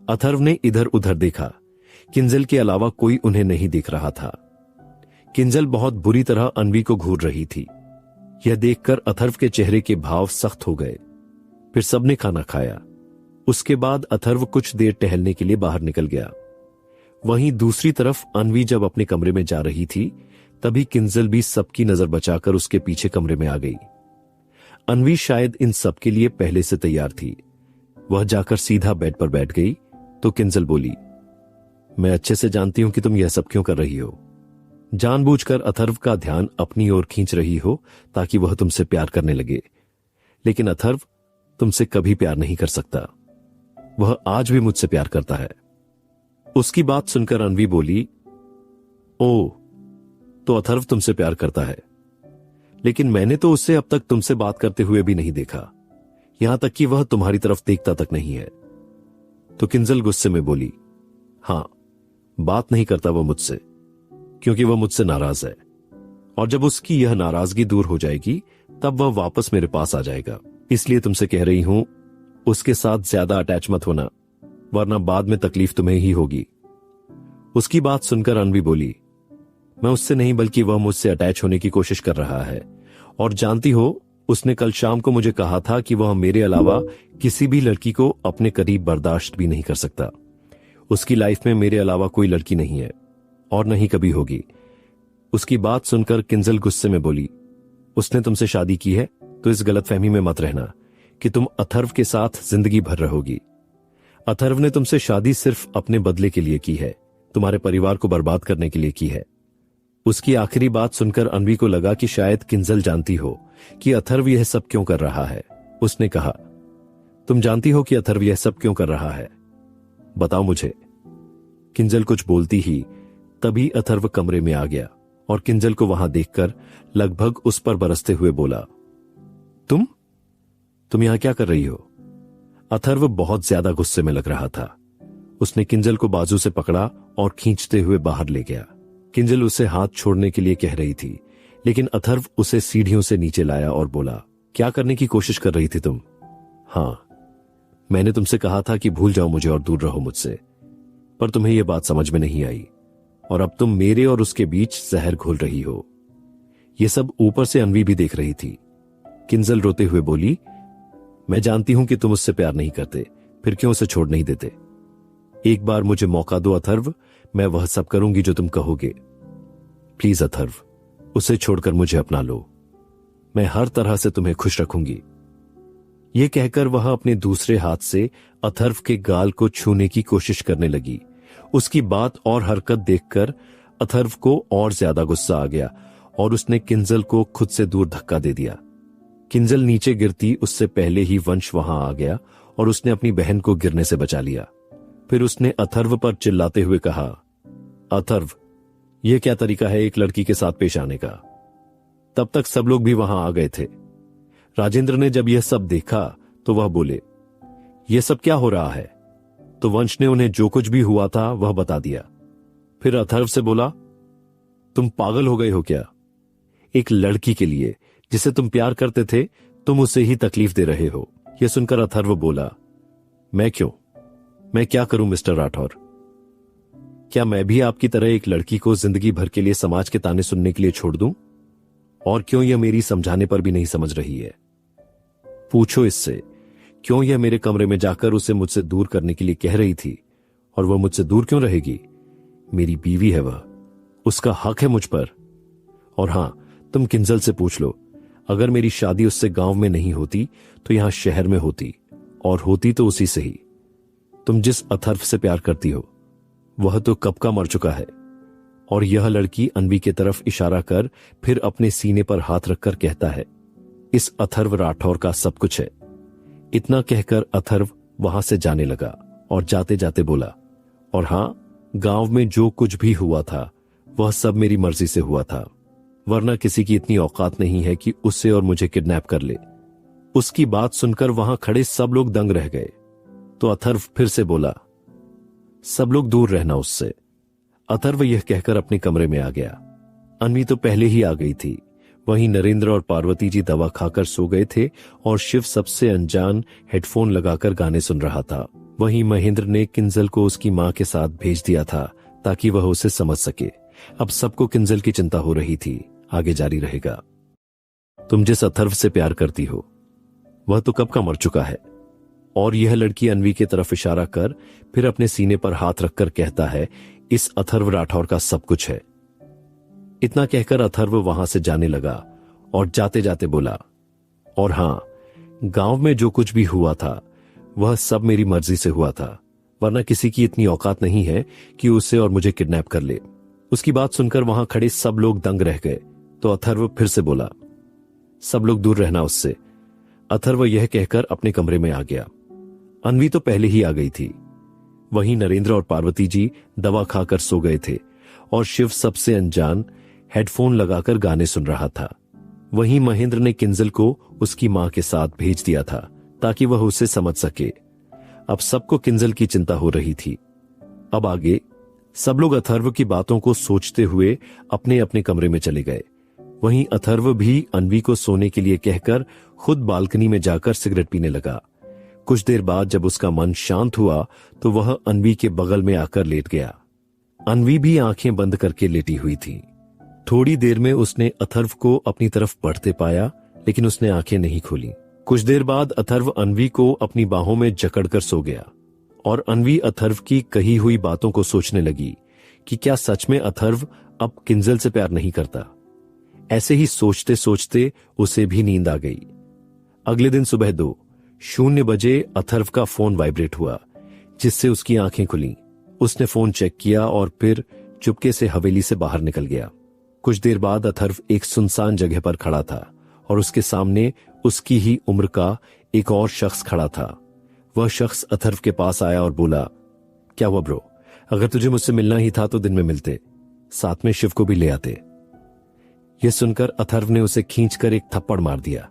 अथर्व ने इधर उधर देखा। किंजल के अलावा कोई उन्हें नहीं दिख रहा था। किंजल बहुत बुरी तरह अन्वी को घूर रही थी। यह देखकर अथर्व के चेहरे के भाव सख्त हो गए। फिर सबने खाना खाया। उसके बाद अथर्व कुछ देर टहलने के लिए बाहर निकल गया। वहीं दूसरी तरफ अन्वी जब अपने कमरे में जा रही थी तभी किंजल भी सबकी नजर बचाकर उसके पीछे कमरे में आ गई। अन्वी शायद इन सब के लिए पहले से तैयार थी। वह जाकर सीधा बेड पर बैठ गई तो किंजल बोली, मैं अच्छे से जानती हूं कि तुम यह सब क्यों कर रही हो। जानबूझकर अथर्व का ध्यान अपनी ओर खींच रही हो ताकि वह तुमसे प्यार करने लगे, लेकिन अथर्व तुमसे कभी प्यार नहीं कर सकता। वह आज भी मुझसे प्यार करता है। उसकी बात सुनकर अन्वी बोली, ओ, तो अथर्व तुमसे प्यार करता है, लेकिन मैंने तो उससे अब तक तुमसे बात करते हुए भी नहीं देखा, यहां तक कि वह तुम्हारी तरफ देखता तक नहीं है। तो किंजल गुस्से में बोली, हां, बात नहीं करता वो मुझसे, क्योंकि वह मुझसे नाराज है, और जब उसकी यह नाराजगी दूर हो जाएगी तब वह वापस मेरे पास आ जाएगा। इसलिए तुमसे कह रही हूं, उसके साथ ज्यादा अटैच मत होना, वरना बाद में तकलीफ तुम्हें ही होगी। उसकी बात सुनकर अन्वी बोली, मैं उससे नहीं बल्कि वह मुझसे अटैच होने की कोशिश कर रहा है, और जानती हो उसने कल शाम को मुझे कहा था कि वह मेरे अलावा किसी भी लड़की को अपने करीब बर्दाश्त भी नहीं कर सकता। उसकी लाइफ में मेरे अलावा कोई लड़की नहीं है और नहीं कभी होगी। उसकी बात सुनकर किंजल गुस्से में बोली, उसने तुमसे शादी की है तो इस गलतफहमी में मत रहना कि तुम अथर्व के साथ जिंदगी भर रहोगी। अथर्व ने तुमसे शादी सिर्फ अपने बदले के लिए की है, तुम्हारे परिवार को बर्बाद करने के लिए की है। उसकी आखिरी बात सुनकर अन्वी को लगा कि शायद किंजल जानती हो कि अथर्व यह सब क्यों कर रहा है। उसने कहा, तुम जानती हो कि अथर्व यह सब क्यों कर रहा है? बताओ मुझे। किंजल कुछ बोलती ही तभी अथर्व कमरे में आ गया और किंजल को वहां देखकर लगभग उस पर बरसते हुए बोला, तुम यहां क्या कर रही हो? अथर्व बहुत ज्यादा गुस्से में लग रहा था। उसने किंजल को बाजू से पकड़ा और खींचते हुए बाहर ले गया। किंजल उसे हाथ छोड़ने के लिए कह रही थी, लेकिन अथर्व उसे सीढ़ियों से नीचे लाया और बोला, क्या करने की कोशिश कर रही थी तुम? हाँ, मैंने तुमसे कहा था कि भूल जाओ मुझे और दूर रहो मुझसे, पर तुम्हें यह बात समझ में नहीं आई और अब तुम मेरे और उसके बीच जहर घोल रही हो। यह सब ऊपर से अन्वी भी देख रही थी। किंजल रोते हुए बोली, मैं जानती हूं कि तुम उससे प्यार नहीं करते, फिर क्यों उसे छोड़ नहीं देते? एक बार मुझे मौका दो अथर्व, मैं वह सब करूंगी जो तुम कहोगे। प्लीज अथर्व, उसे छोड़कर मुझे अपना लो। मैं हर तरह से तुम्हें खुश रखूंगी। यह कहकर वह अपने दूसरे हाथ से अथर्व के गाल को छूने की कोशिश करने लगी। उसकी बात और हरकत देखकर अथर्व को और ज्यादा गुस्सा आ गया और उसने किंजल को खुद से दूर धक्का दे दिया। किंजल नीचे गिरती उससे पहले ही वंश वहां आ गया और उसने अपनी बहन को गिरने से बचा लिया। फिर उसने अथर्व पर चिल्लाते हुए कहा, अथर्व, यह क्या तरीका है एक लड़की के साथ पेश आने का? तब तक सब लोग भी वहां आ गए थे। राजेंद्र ने जब यह सब देखा तो वह बोले, यह सब क्या हो रहा है? तो वंश ने उन्हें जो कुछ भी हुआ था वह बता दिया। फिर अथर्व से बोला, तुम पागल हो गए हो क्या? एक लड़की के लिए जिसे तुम प्यार करते थे, तुम उसे ही तकलीफ दे रहे हो। यह सुनकर अथर्व बोला, मैं क्यों? मैं क्या करूं मिस्टर राठौर? क्या मैं भी आपकी तरह एक लड़की को जिंदगी भर के लिए समाज के ताने सुनने के लिए छोड़ दूं? और क्यों यह मेरी समझाने पर भी नहीं समझ रही है? पूछो इससे, क्यों यह मेरे कमरे में जाकर उसे मुझसे दूर करने के लिए कह रही थी? और वह मुझसे दूर क्यों रहेगी? मेरी बीवी है वह, उसका हक है मुझ पर। और हां, तुम किंजल से पूछ लो, अगर मेरी शादी उससे गांव में नहीं होती तो यहां शहर में होती, और होती तो उसी से ही। तुम जिस अथर्व से प्यार करती हो वह तो कब का मर चुका है। और यह लड़की अन्वी की तरफ इशारा कर फिर अपने सीने पर हाथ रखकर कहता है, इस अथर्व राठौर का सब कुछ है। इतना कहकर अथर्व वहां से जाने लगा और जाते जाते बोला, और हां, गांव में जो कुछ भी हुआ था वह सब मेरी मर्जी से हुआ था, वरना किसी की इतनी औकात नहीं है कि उससे और मुझे किडनैप कर ले। उसकी बात सुनकर वहां खड़े सब लोग दंग रह गए। तो अथर्व फिर से बोला, सब लोग दूर रहना उससे। अथर्व यह कहकर अपने कमरे में आ गया। अन्वी तो पहले ही आ गई थी। वहीं नरेंद्र और पार्वती जी दवा खाकर सो गए थे और शिव सबसे अनजान हेडफोन लगाकर गाने सुन रहा था। वहीं महेंद्र ने किंजल को उसकी मां के साथ भेज दिया था ताकि वह उसे समझ सके। अब सबको किंजल की चिंता हो रही थी। आगे जारी रहेगा। तुम जिस अथर्व से प्यार करती हो वह तो कब का मर चुका है। और यह लड़की अन्वी की तरफ इशारा कर फिर अपने सीने पर हाथ रखकर कहता है, इस अथर्व राठौर का सब कुछ है। इतना कहकर अथर्व वहां से जाने लगा और जाते जाते बोला, और हां, गांव में जो कुछ भी हुआ था वह सब मेरी मर्जी से हुआ था, वरना किसी की इतनी औकात नहीं है कि उसे और मुझे किडनैप कर ले। उसकी बात सुनकर वहां खड़े सब लोग दंग रह गए। तो अथर्व फिर से बोला, सब लोग दूर रहना उससे। अथर्व यह कहकर अपने कमरे में आ गया। अन्वी तो पहले ही आ गई थी। वहीं नरेंद्र और पार्वती जी दवा खाकर सो गए थे और शिव सबसे अनजान हेडफोन लगाकर गाने सुन रहा था। वहीं महेंद्र ने किंजल को उसकी मां के साथ भेज दिया था ताकि वह उसे समझ सके। अब सबको किंजल की चिंता हो रही थी। अब आगे सब लोग अथर्व की बातों को सोचते हुए अपने अपने कमरे में चले गए। वहीं अथर्व भी अन्वी को सोने के लिए कहकर खुद बालकनी में जाकर सिगरेट पीने लगा। कुछ देर बाद जब उसका मन शांत हुआ तो वह अन्वी के बगल में आकर लेट गया। अन्वी भी आंखें बंद करके लेटी हुई थी। थोड़ी देर में उसने अथर्व को अपनी तरफ बढ़ते पाया, लेकिन उसने आंखें नहीं खोली। कुछ देर बाद अथर्व अन्वी को अपनी बाहों में जकड़कर सो गया और अन्वी अथर्व की कही हुई बातों को सोचने लगी कि क्या सच में अथर्व अब किंजल से प्यार नहीं करता। ऐसे ही सोचते सोचते उसे भी नींद आ गई। अगले दिन सुबह 2:00 बजे अथर्व का फोन वाइब्रेट हुआ, जिससे उसकी आंखें खुली। उसने फोन चेक किया और फिर चुपके से हवेली से बाहर निकल गया। कुछ देर बाद अथर्व एक सुनसान जगह पर खड़ा था और उसके सामने उसकी ही उम्र का एक और शख्स खड़ा था। वह शख्स अथर्व के पास आया और बोला, क्या हुआ ब्रो? अगर तुझे मुझसे मिलना ही था तो दिन में मिलते, साथ में शिव को भी ले आते। यह सुनकर अथर्व ने उसे खींचकर एक थप्पड़ मार दिया,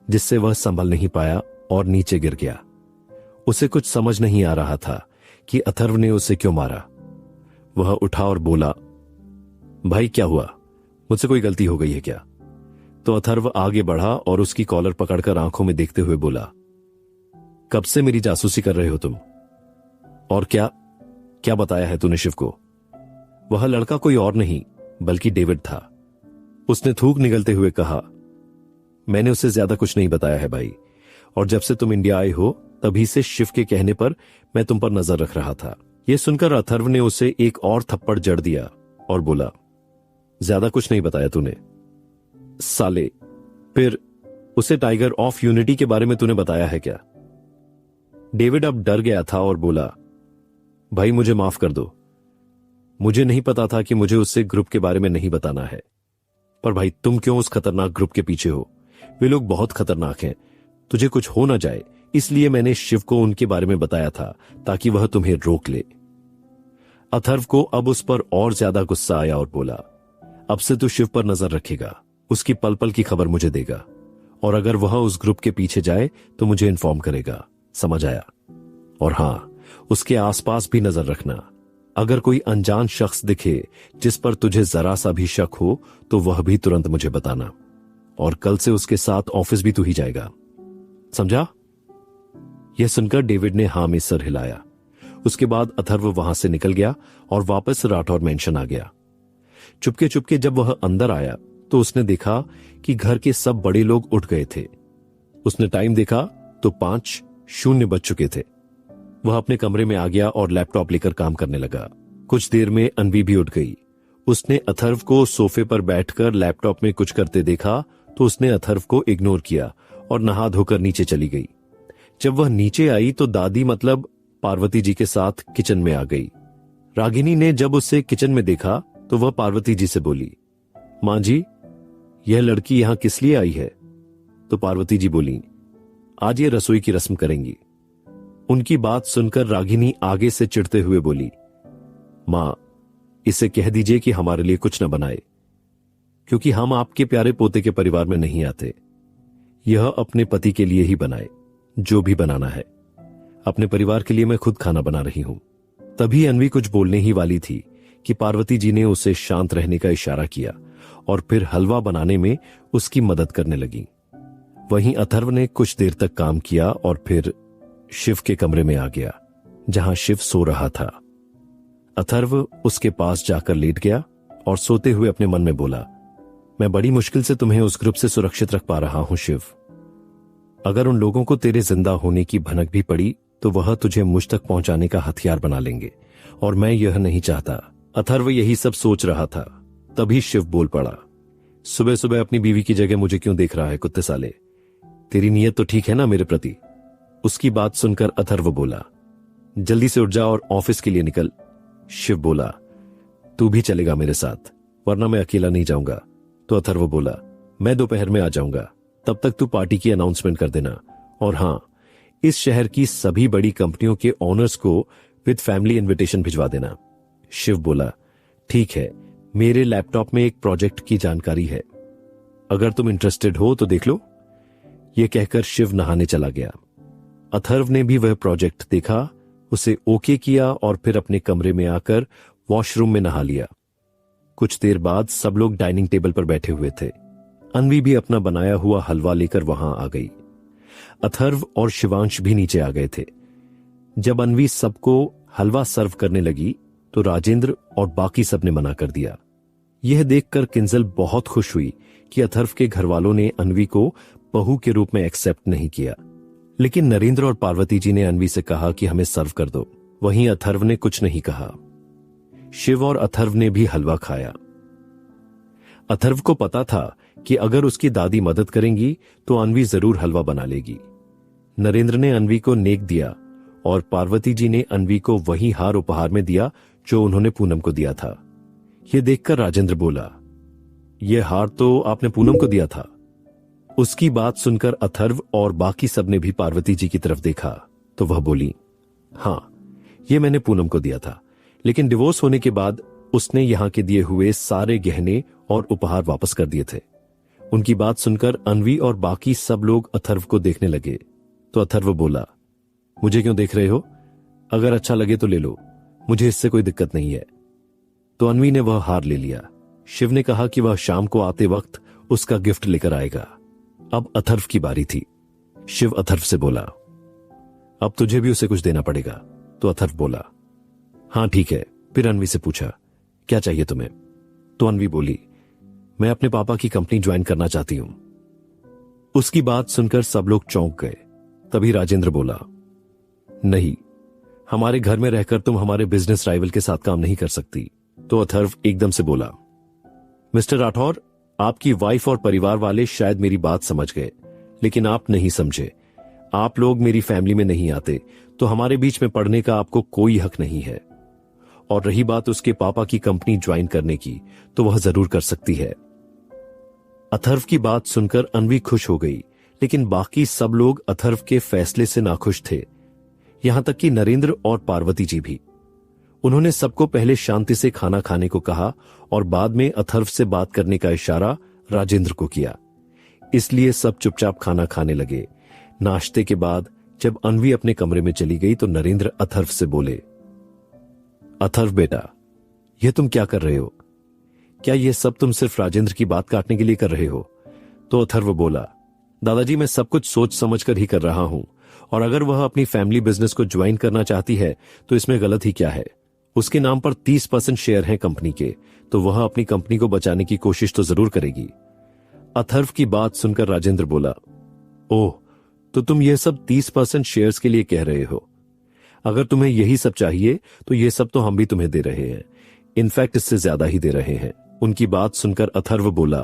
जिससे वह संभल नहीं पाया और नीचे गिर गया। उसे कुछ समझ नहीं आ रहा था कि अथर्व ने उसे क्यों मारा। वह उठा और बोला, भाई क्या हुआ? मुझसे कोई गलती हो गई है क्या? तो अथर्व आगे बढ़ा और उसकी कॉलर पकड़कर आंखों में देखते हुए बोला, कब से मेरी जासूसी कर रहे हो तुम? और क्या क्या बताया है तूने शिव को? वह लड़का कोई और नहीं बल्कि डेविड था। उसने थूक निगलते हुए कहा, मैंने उसे ज्यादा कुछ नहीं बताया है भाई, और जब से तुम इंडिया आए हो तभी से शिव के कहने पर मैं तुम पर नजर रख रहा था। यह सुनकर अथर्व ने उसे एक और थप्पड़ जड़ दिया और बोला, ज्यादा कुछ नहीं बताया तूने साले। फिर उसे टाइगर ऑफ यूनिटी के बारे में तूने बताया है क्या? डेविड अब डर गया था और बोला, भाई मुझे माफ कर दो, मुझे नहीं पता था कि मुझे उससे ग्रुप के बारे में नहीं बताना है। पर भाई तुम क्यों उस खतरनाक ग्रुप के पीछे हो? वे लोग बहुत खतरनाक हैं, तुझे कुछ हो ना जाए इसलिए मैंने शिव को उनके बारे में बताया था ताकि वह तुम्हें रोक ले। अथर्व को अब उस पर और ज्यादा गुस्सा आया और बोला, अब से तू शिव पर नजर रखेगा, उसकी पल पल की खबर मुझे देगा, और अगर वह उस ग्रुप के पीछे जाए तो मुझे इन्फॉर्म करेगा, समझ आया? और हां, उसके आसपास भी नजर रखना। अगर कोई अनजान शख्स दिखे जिस पर तुझे जरा सा भी शक हो तो वह भी तुरंत मुझे बताना, और कल से उसके साथ ऑफिस भी तू ही जाएगा, समझा? यह सुनकर डेविड ने हां में सर हिलाया। उसके बाद अथर्व वहां से निकल गया और वापस राठौर मेंशन आ गया। चुपके चुपके जब वह अंदर आया तो उसने देखा कि घर के सब बड़े लोग उठ गए थे। उसने टाइम देखा तो 5:00 बज चुके थे। वह अपने कमरे में आ गया और लैपटॉप लेकर काम करने लगा। कुछ देर में अनवी भी उठ गई। उसने अथर्व को सोफे पर बैठकर लैपटॉप में कुछ करते देखा तो उसने अथर्व को इग्नोर किया और नहा धोकर नीचे चली गई। जब वह नीचे आई तो दादी मतलब पार्वती जी के साथ किचन में आ गई। रागिनी ने जब उसे किचन में देखा तो वह पार्वती जी से बोली, मां जी, यह लड़की यहां किस लिए आई है? तो पार्वती जी बोली, आज ये रसोई की रस्म करेंगी। उनकी बात सुनकर रागिनी आगे से चिढ़ते हुए बोली, मां, इसे कह दीजिए कि हमारे लिए कुछ न बनाए, क्योंकि हम आपके प्यारे पोते के परिवार में नहीं आते। यह अपने पति के लिए ही बनाए, जो भी बनाना है। अपने परिवार के लिए मैं खुद खाना बना रही हूं। तभी अनवी कुछ बोलने ही वाली थी कि पार्वती जी ने उसे शांत रहने का इशारा किया और फिर हलवा बनाने में उसकी मदद करने लगी। वहीं अथर्व ने कुछ देर तक काम किया और फिर शिव के कमरे में आ गया, जहां शिव सो रहा था। अथर्व उसके पास जाकर लेट गया और सोते हुए अपने मन में बोला, मैं बड़ी मुश्किल से तुम्हें उस ग्रुप से सुरक्षित रख पा रहा हूं शिव। अगर उन लोगों को तेरे जिंदा होने की भनक भी पड़ी तो वह तुझे मुझ तक पहुंचाने का हथियार बना लेंगे, और मैं यह नहीं चाहता। अथर्व यही सब सोच रहा था, तभी शिव बोल पड़ा, सुबह सुबह अपनी बीवी की जगह मुझे क्यों देख रहा है कुत्ते साले? तेरी नीयत तो ठीक है ना मेरे प्रति? उसकी बात सुनकर अथर्व बोला, जल्दी से उठ जा और ऑफिस के लिए निकल। शिव बोला, तू भी चलेगा मेरे साथ, वरना मैं अकेला नहीं जाऊंगा। तो अथर्व बोला, मैं दोपहर में आ जाऊंगा, तब तक तू पार्टी की अनाउंसमेंट कर देना, और हां, इस शहर की सभी बड़ी कंपनियों के ओनर्स को विद फैमिली इनविटेशन भिजवा देना। शिव बोला, ठीक है, मेरे लैपटॉप में एक प्रोजेक्ट की जानकारी है, अगर तुम इंटरेस्टेड हो तो देख लो। यह कहकर शिव नहाने चला गया। अथर्व ने भी वह प्रोजेक्ट देखा, उसे ओके किया और फिर अपने कमरे में आकर वॉशरूम में नहा लिया। कुछ देर बाद सब लोग डाइनिंग टेबल पर बैठे हुए थे। अनवी भी अपना बनाया हुआ हलवा लेकर वहां आ गई। अथर्व और शिवांश भी नीचे आ गए थे। जब अनवी सबको हलवा सर्व करने लगी तो राजेंद्र और बाकी सबने मना कर दिया। यह देखकर किंजल बहुत खुश हुई कि अथर्व के घर वालों ने अनवी को बहू के रूप में एक्सेप्ट नहीं किया। लेकिन नरेंद्र और पार्वती जी ने अनवी से कहा कि हमें सर्व कर दो। वहीं अथर्व ने कुछ नहीं कहा। शिव और अथर्व ने भी हलवा खाया। अथर्व को पता था कि अगर उसकी दादी मदद करेंगी तो अनवी जरूर हलवा बना लेगी। नरेंद्र ने अनवी को नेक दिया और पार्वती जी ने अनवी को वही हार उपहार में दिया जो उन्होंने पूनम को दिया था। यह देखकर राजेंद्र बोला, ये हार तो आपने पूनम को दिया था। उसकी बात सुनकर अथर्व और बाकी सबने भी पार्वती जी की तरफ देखा तो वह बोली, हाँ, ये मैंने पूनम को दिया था, लेकिन डिवोर्स होने के बाद उसने यहां के दिए हुए सारे गहने और उपहार वापस कर दिए थे। उनकी बात सुनकर अन्वी और बाकी सब लोग अथर्व को देखने लगे तो अथर्व बोला, मुझे क्यों देख रहे हो? अगर अच्छा लगे तो ले लो, मुझे इससे कोई दिक्कत नहीं है। तो अन्वी ने वह हार ले लिया। शिव ने कहा कि वह शाम को आते वक्त उसका गिफ्ट लेकर आएगा। अब अथर्व की बारी थी। शिव अथर्व से बोला, अब तुझे भी उसे कुछ देना पड़ेगा। तो अथर्व बोला, हाँ ठीक है। फिर अन्वी से पूछा, क्या चाहिए तुम्हें? तो अन्वी बोली, मैं अपने पापा की कंपनी ज्वाइन करना चाहती हूं। उसकी बात सुनकर सब लोग चौंक गए। तभी राजेंद्र बोला, नहीं, हमारे घर में रहकर तुम हमारे बिजनेस राइवल के साथ काम नहीं कर सकती। तो अथर्व एकदम से बोला, मिस्टर राठौर, आपकी वाइफ और परिवार वाले शायद मेरी बात समझ गए, लेकिन आप नहीं समझे। आप लोग मेरी फैमिली में नहीं आते तो हमारे बीच में पड़ने का आपको कोई हक नहीं है। और रही बात उसके पापा की कंपनी ज्वाइन करने की, तो वह जरूर कर सकती है। अथर्व की बात सुनकर अन्वी खुश हो गई, लेकिन बाकी सब लोग अथर्व के फैसले से नाखुश थे, यहां तक कि नरेंद्र और पार्वती जी भी। उन्होंने सबको पहले शांति से खाना खाने को कहा और बाद में अथर्व से बात करने का इशारा राजेंद्र को किया। इसलिए सब चुपचाप खाना खाने लगे। नाश्ते के बाद जब अन्वी अपने कमरे में चली गई तो नरेंद्र अथर्व से बोले, अथर्व बेटा, यह तुम क्या कर रहे हो? क्या यह सब तुम सिर्फ राजेंद्र की बात काटने के लिए कर रहे हो? तो अथर्व बोला, दादाजी, मैं सब कुछ सोच समझ कर ही कर रहा हूं, और अगर वह अपनी फैमिली बिजनेस को ज्वाइन करना चाहती है तो इसमें गलत ही क्या है? उसके नाम पर 30% शेयर हैं कंपनी के, तो वह अपनी कंपनी को बचाने की कोशिश तो जरूर करेगी। अथर्व की बात सुनकर राजेंद्र बोला, ओह, तो तुम यह सब 30% शेयर्स के लिए कह रहे हो? अगर तुम्हें यही सब चाहिए तो यह सब तो हम भी तुम्हें दे रहे हैं, इनफैक्ट इससे ज्यादा ही दे रहे हैं। उनकी बात सुनकर अथर्व बोला,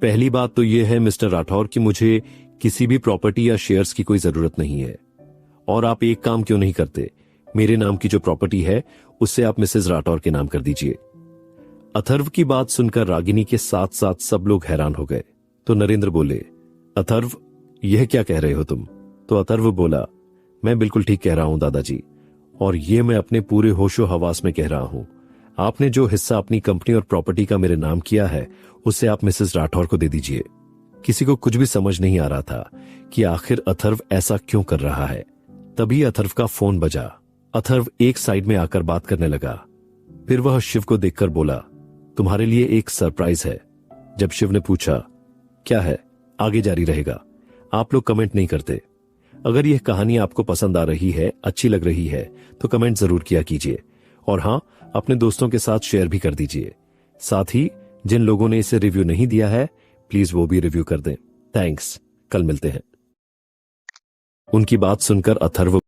पहली बात तो यह है मिस्टर राठौर कि मुझे किसी भी प्रॉपर्टी या शेयर्स की कोई जरूरत नहीं है। और आप एक काम क्यों नहीं करते, मेरे नाम की जो प्रॉपर्टी है उससे आप मिसेस राठौर के नाम कर दीजिए। अथर्व की बात सुनकर रागिनी के साथ साथ सब लोग हैरान हो गए। तो नरेंद्र बोले, अथर्व, यह क्या कह रहे हो तुम? तो अथर्व बोला, मैं बिल्कुल ठीक कह रहा हूं दादाजी, और ये मैं अपने पूरे होशो हवास में कह रहा हूं। आपने जो हिस्सा अपनी कंपनी और प्रॉपर्टी का मेरे नाम किया है उससे आप मिसेस राठौर को दे दीजिए। किसी को कुछ भी समझ नहीं आ रहा था कि आखिर अथर्व ऐसा क्यों कर रहा है। तभी अथर्व का फोन बजा। अथर्व एक साइड में आकर बात करने लगा। फिर वह शिव को देखकर बोला, तुम्हारे लिए एक सरप्राइज है। जब शिव ने पूछा, क्या है? आगे जारी रहेगा। आप लोग कमेंट नहीं करते। अगर यह कहानी आपको पसंद आ रही है, अच्छी लग रही है, तो कमेंट जरूर किया कीजिए, और हां, अपने दोस्तों के साथ शेयर भी कर दीजिए। साथ ही जिन लोगों ने इसे रिव्यू नहीं दिया है, प्लीज वो भी रिव्यू कर दें। थैंक्स, कल मिलते हैं। उनकी बात सुनकर अथर्व